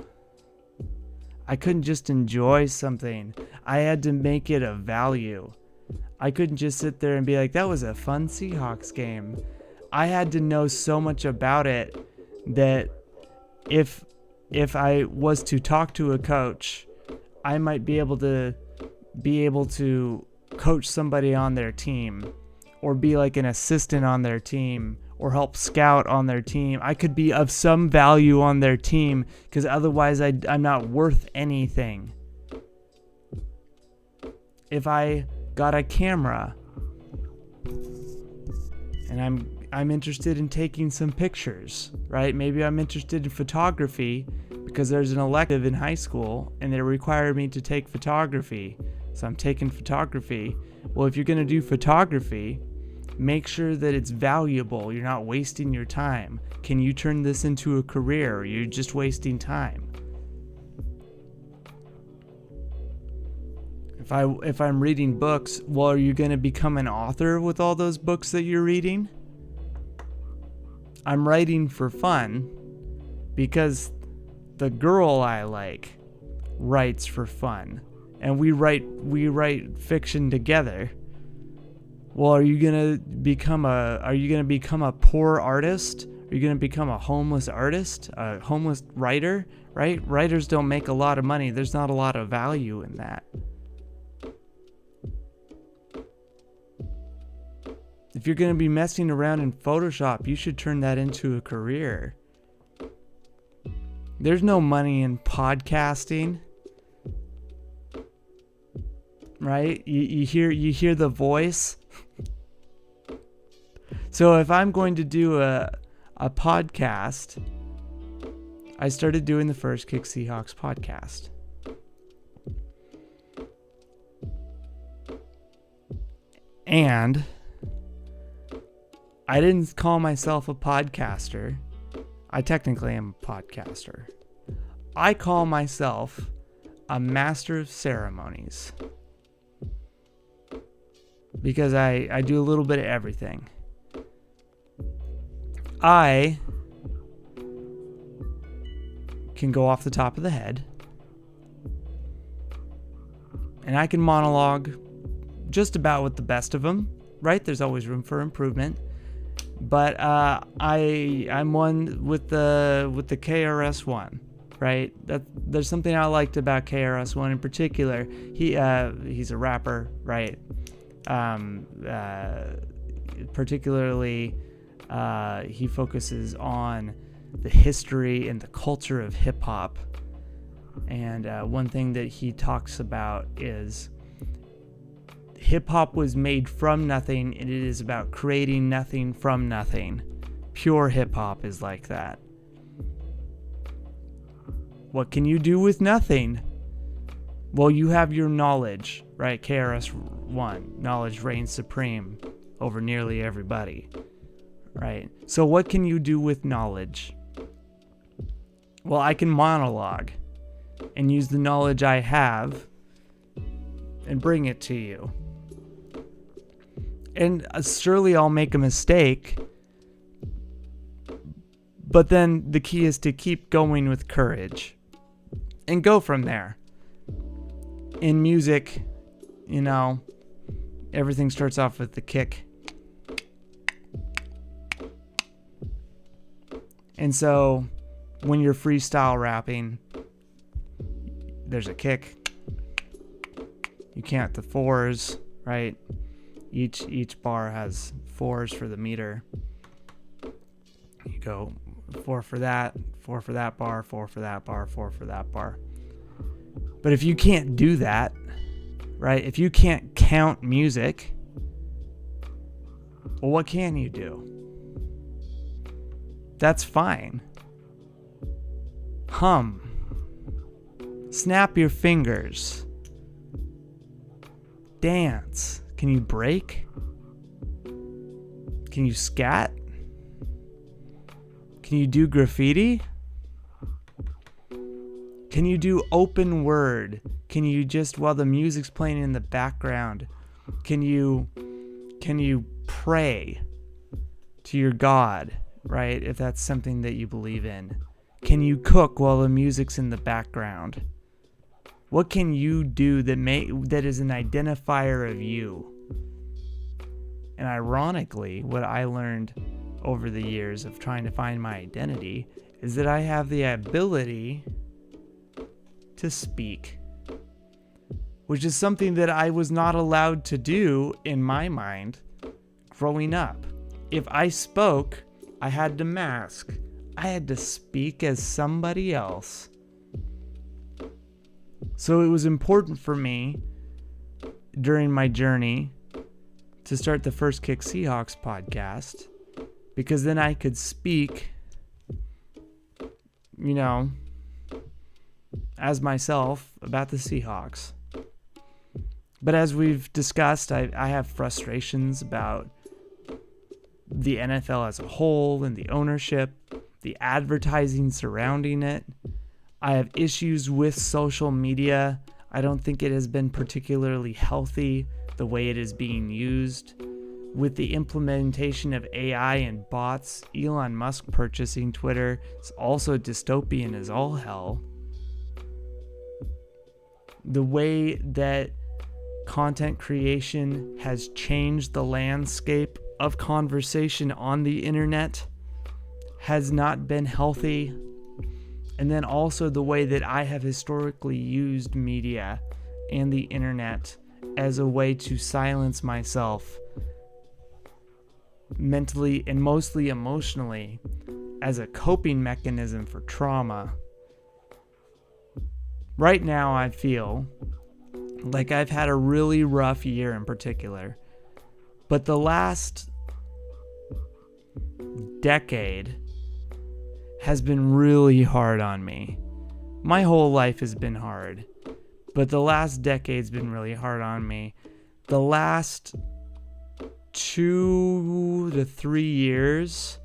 I couldn't just enjoy something. I had to make it of value. I couldn't just sit there and be like, that was a fun Seahawks game. I had to know so much about it that if I was to talk to a coach, I might be able to coach somebody on their team, or be like an assistant on their team, or help scout on their team. I could be of some value on their team because otherwise I'm not worth anything. If I got a camera and I'm interested in taking some pictures, right? Maybe I'm interested in photography because there's an elective in high school and they require me to take photography. So I'm taking photography. Well, if you're going to do photography, make sure that it's valuable. You're not wasting your time. Can you turn this into a career, or you're just wasting time? If I'm reading books, well, are you going to become an author with all those books that you're reading? I'm writing for fun because the girl I like writes for fun, and we write fiction together. Well, are you gonna become a poor artist? Are you going to become a homeless artist, a homeless writer, right? Writers don't make a lot of money. There's not a lot of value in that. If you're going to be messing around in Photoshop, you should turn that into a career. There's no money in podcasting, right? You hear the voice. So if I'm going to do a podcast, I started doing the first Kick Seahawks podcast. And I didn't call myself a podcaster. I technically am a podcaster. I call myself a master of ceremonies. Because I do a little bit of everything. I can go off the top of the head. And I can monologue just about with the best of them, right? There's always room for improvement. But I'm one with the KRS-One, right? There's something I liked about KRS-One in particular. He's a rapper, right? Particularly, he focuses on the history and the culture of hip hop. And one thing that he talks about is hip hop was made from nothing, and it is about creating nothing from nothing. Pure hip hop is like that. What can you do with nothing? Well, you have your knowledge, right? KRS-One, knowledge reigns supreme over nearly everybody, right? So what can you do with knowledge? Well, I can monologue and use the knowledge I have and bring it to you. And surely I'll make a mistake, but then the key is to keep going with courage and go from there. In music, you know, everything starts off with the kick. And so when you're freestyle rapping, there's a kick. You count the fours, right? Each bar has fours for the meter. You go 4 for that bar, 4 for that bar, 4 for that bar. But if you can't do that, right? If you can't count music, well, what can you do? That's fine. Hum. Snap your fingers. Dance. Can you break? Can you scat? Can you do graffiti? Can you do open word? Can you just, while the music's playing in the background, can you pray to your God, right? If that's something that you believe in. Can you cook while the music's in the background? What can you do that is an identifier of you? And ironically, what I learned over the years of trying to find my identity is that I have the ability to speak, which is something that I was not allowed to do in my mind growing up. If I spoke, I had to mask. I had to speak as somebody else. So it was important for me during my journey to start the first Kick Seahawks podcast, because then I could speak, you know, as myself about the Seahawks. But as we've discussed, I have frustrations about the NFL as a whole and the ownership, the advertising surrounding it. I have issues with social media. I don't think it has been particularly healthy the way it is being used. With the implementation of AI and bots, Elon Musk purchasing Twitter is also dystopian as all hell. The way that content creation has changed the landscape of conversation on the internet has not been healthy. And then also the way that I have historically used media and the internet as a way to silence myself mentally and mostly emotionally as a coping mechanism for trauma. Right now, I feel like I've had a really rough year in particular, but the last decade has been really hard on me. My whole life has been hard, but the last decade's been really hard on me. The last 2 to 3 years,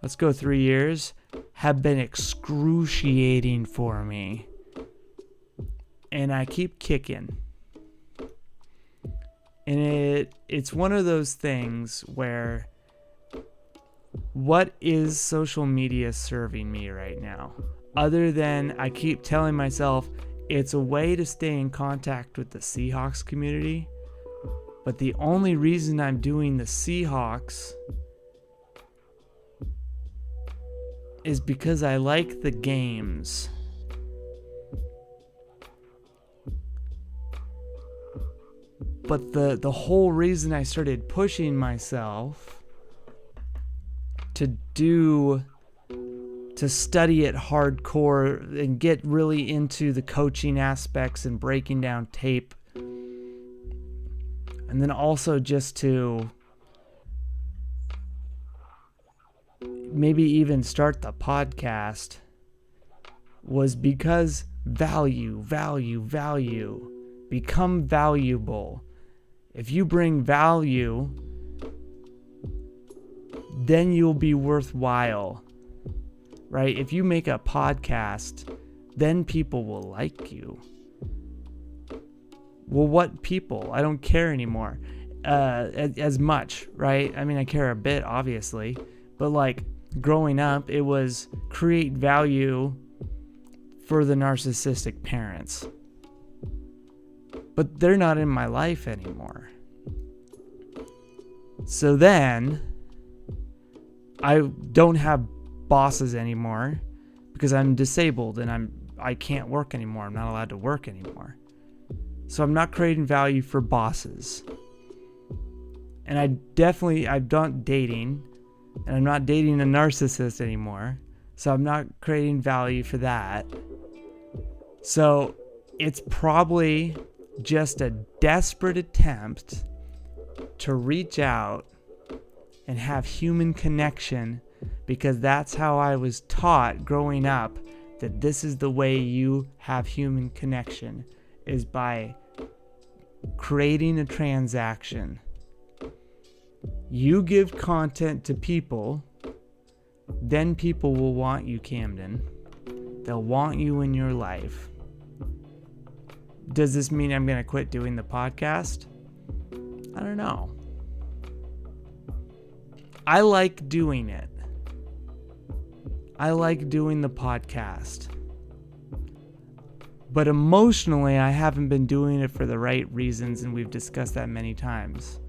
let's go 3 years, have been excruciating for me. And I keep kicking. And it's one of those things where, what is social media serving me right now? Other than I keep telling myself it's a way to stay in contact with the Seahawks community. But the only reason I'm doing the Seahawks is because I like the games. But the whole reason I started pushing myself to study it hardcore and get really into the coaching aspects and breaking down tape, and then also just to maybe even start the podcast, was because value. Become valuable. If you bring value, then you'll be worthwhile, right? If you make a podcast, then people will like you. Well, what people? I don't care anymore as much, right? I mean, I care a bit, obviously, but like growing up, it was create value for the narcissistic parents. But they're not in my life anymore. So then, I don't have bosses anymore because I'm disabled and I can't work anymore. I'm not allowed to work anymore. So I'm not creating value for bosses. And I'm not dating, and I'm not dating a narcissist anymore. So I'm not creating value for that. So it's probably just a desperate attempt to reach out and have human connection, because that's how I was taught growing up, that this is the way you have human connection, is by creating a transaction. You give content to people, then people will want you, Camden. They'll want you in your life. Does this mean I'm going to quit doing the podcast? I don't know. I like doing it. I like doing the podcast. But emotionally, I haven't been doing it for the right reasons, and we've discussed that many times.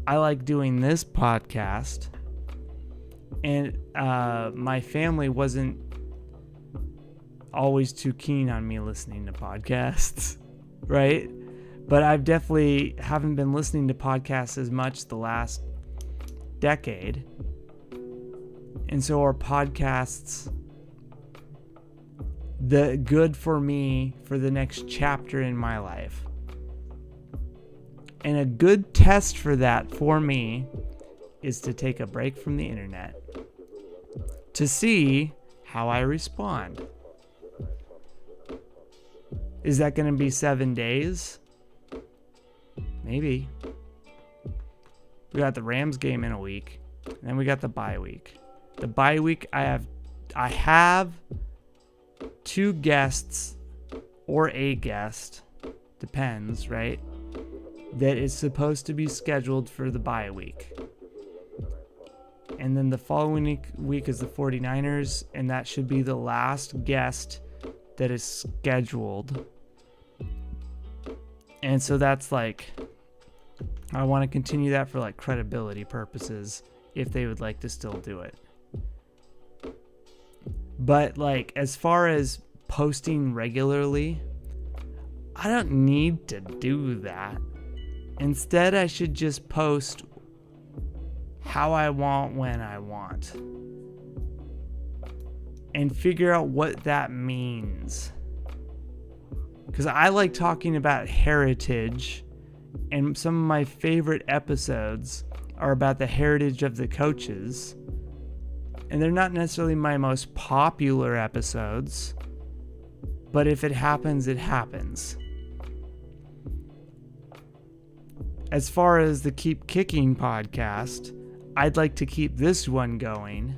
I like doing this podcast, and my family wasn't always too keen on me listening to podcasts, right? But I've definitely haven't been listening to podcasts as much the last decade. And so our podcasts, the good for me for the next chapter in my life. And a good test for that for me is to take a break from the internet to see how I respond. Is that going to be 7 days? Maybe. We got the Rams game in a week, and then we got the bye week. The bye week, I have 2 guests or a guest, depends, right? That is supposed to be scheduled for the bye week. And then the following week is the 49ers, and that should be the last guest that is scheduled. And so that's like, I want to continue that for like credibility purposes if they would like to still do it. But like, as far as posting regularly, I don't need to do that. Instead, I should just post how I want when I want and figure out what that means. Because I like talking about heritage, and some of my favorite episodes are about the heritage of the coaches. And they're not necessarily my most popular episodes, but if it happens, it happens. As far as the Keep Kicking podcast, I'd like to keep this one going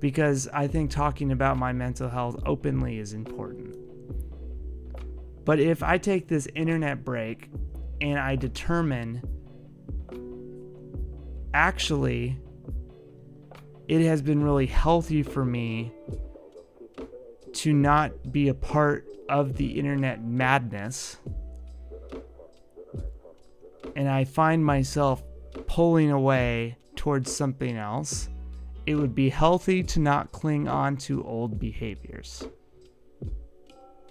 because I think talking about my mental health openly is important. But if I take this internet break and I determine, actually, it has been really healthy for me to not be a part of the internet madness, and I find myself pulling away towards something else, it would be healthy to not cling on to old behaviors.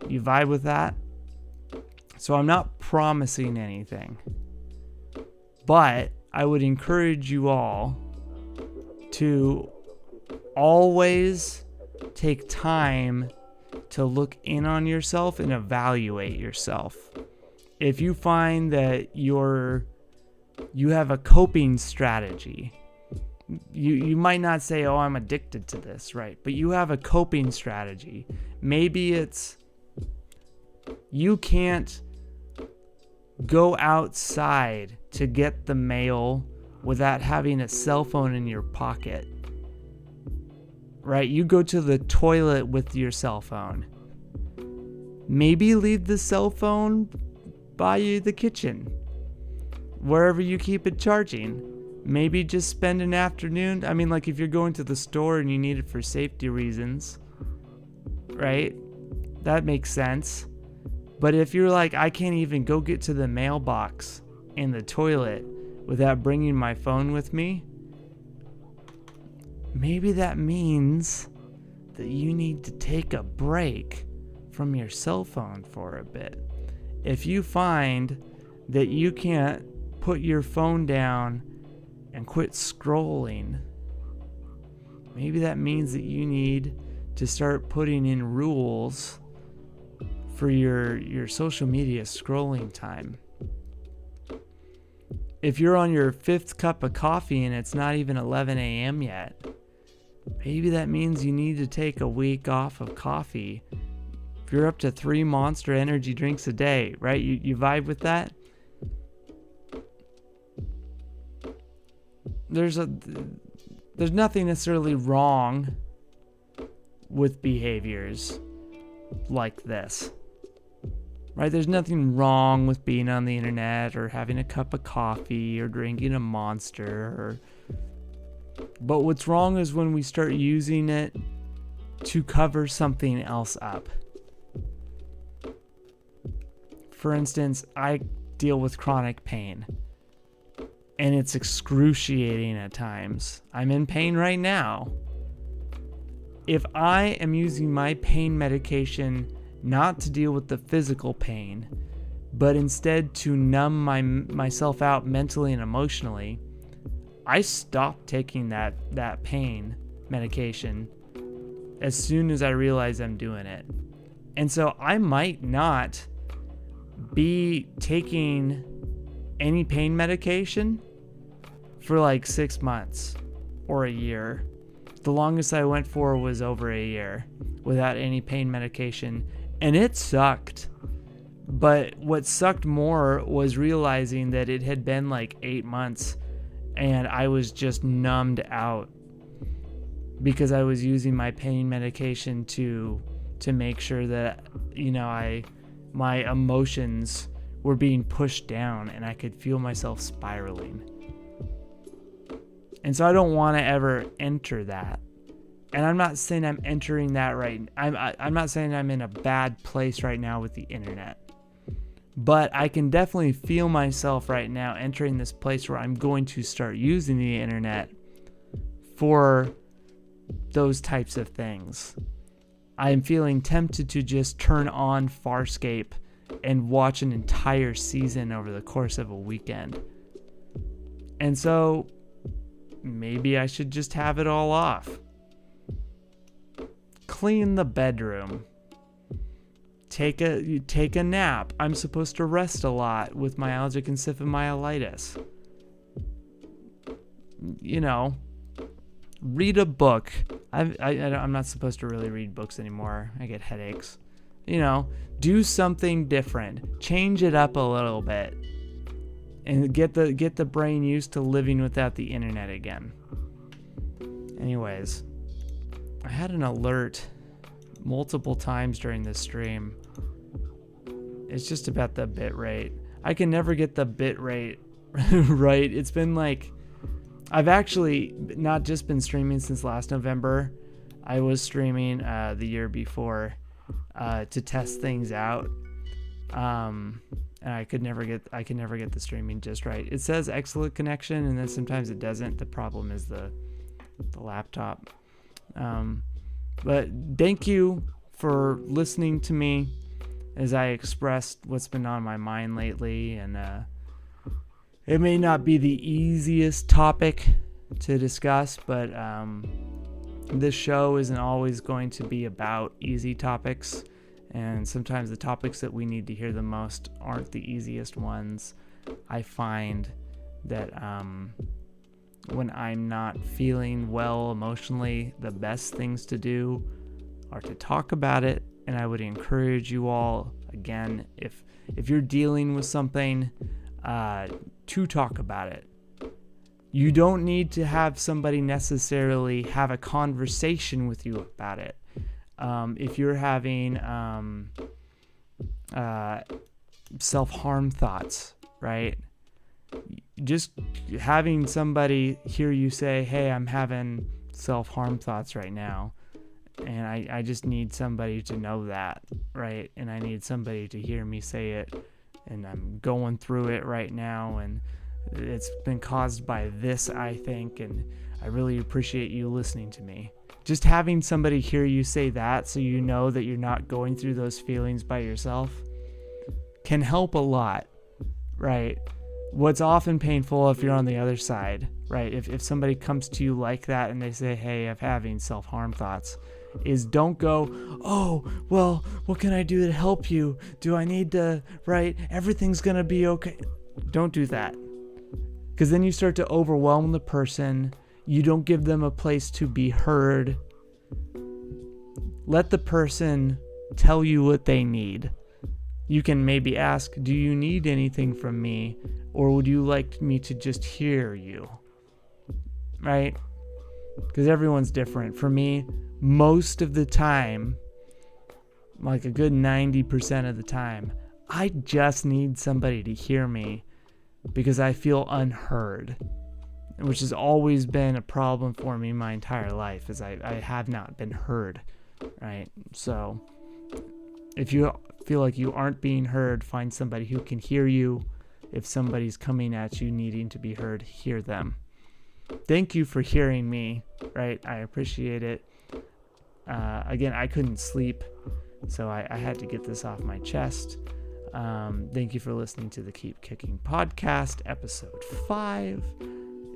You vibe with that? So I'm not promising anything, but I would encourage you all to always take time to look in on yourself and evaluate yourself. If you find that you have a coping strategy, you might not say, oh, I'm addicted to this, right? But you have a coping strategy. Maybe it's you can't go outside to get the mail without having a cell phone in your pocket, right? You go to the toilet with your cell phone. Maybe leave the cell phone by the kitchen, wherever you keep it charging. Maybe just spend an afternoon. I mean, like if you're going to the store and you need it for safety reasons, right? That makes sense. But if you're like, I can't even go get to the mailbox in the toilet without bringing my phone with me, maybe that means that you need to take a break from your cell phone for a bit. If you find that you can't put your phone down and quit scrolling, maybe that means that you need to start putting in rules for your social media scrolling time. If you're on your 5th cup of coffee and it's not even 11 a.m. yet, maybe that means you need to take a week off of coffee. If you're up to 3 Monster energy drinks a day, right? You vibe with that? There's nothing necessarily wrong with behaviors like this. Right? There's nothing wrong with being on the internet or having a cup of coffee or drinking a Monster. But what's wrong is when we start using it to cover something else up. For instance, I deal with chronic pain, and it's excruciating at times. I'm in pain right now. If I am using my pain medication not to deal with the physical pain, but instead to numb myself out mentally and emotionally, I stop taking that pain medication as soon as I realize I'm doing it. And so I might not be taking any pain medication for like 6 months or a year. The longest I went for was over a year without any pain medication, and it sucked. But what sucked more was realizing that it had been like 8 months and I was just numbed out because I was using my pain medication to make sure that, my emotions were being pushed down and I could feel myself spiraling. And so I don't want to ever enter that. And I'm not saying I'm entering that right. I'm not saying I'm in a bad place right now with the internet. But I can definitely feel myself right now entering this place where I'm going to start using the internet for those types of things. I'm feeling tempted to just turn on Farscape and watch an entire season over the course of a weekend. And so maybe I should just have it all off. Clean the bedroom. Take a nap. I'm supposed to rest a lot with myalgic encephalomyelitis. Read a book. I'm not supposed to really read books anymore. I get headaches. Do something different. Change it up a little bit. And get the brain used to living without the internet again. Anyways, I had an alert multiple times during this stream. It's just about the bit rate. I can never get the bit rate right. It's been like, I've actually not just been streaming since last November. I was streaming the year before to test things out. And I could never get the streaming just right. It says excellent connection, and then sometimes it doesn't. The problem is the laptop. But thank you for listening to me as I expressed what's been on my mind lately. And it may not be the easiest topic to discuss, but this show isn't always going to be about easy topics. And sometimes the topics that we need to hear the most aren't the easiest ones. I find that when I'm not feeling well emotionally, the best things to do are to talk about it. And I would encourage you all, again, if you're dealing with something, to talk about it. You don't need to have somebody necessarily have a conversation with you about it. If you're having self-harm thoughts, right? Just having somebody hear you say, hey, I'm having self-harm thoughts right now, and I just need somebody to know that, right? And I need somebody to hear me say it, and I'm going through it right now, and it's been caused by this, I think, and I really appreciate you listening to me. Just having somebody hear you say that so you know that you're not going through those feelings by yourself can help a lot, right? What's often painful if you're on the other side, right? If somebody comes to you like that and they say, hey, I'm having self-harm thoughts, is don't go, oh, well, what can I do to help you? Do I need to, right? Everything's going to be okay. Don't do that. Because then you start to overwhelm the person. You don't give them a place to be heard. Let the person tell you what they need. You can maybe ask, do you need anything from me? Or would you like me to just hear you? Right? Because everyone's different. For me, most of the time, like a good 90% of the time, I just need somebody to hear me because I feel unheard, which has always been a problem for me my entire life, is I have not been heard, right? So if you feel like you aren't being heard, find somebody who can hear you. If somebody's coming at you needing to be heard, hear them. Thank you for hearing me, right? I appreciate it. Again, I couldn't sleep, so I had to get this off my chest. Thank you for listening to the Keep Kicking podcast, episode 5.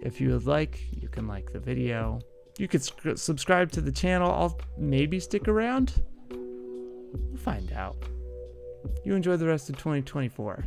If you would like, you can like the video. You could subscribe to the channel. I'll maybe stick around. We'll find out. You enjoy the rest of 2024.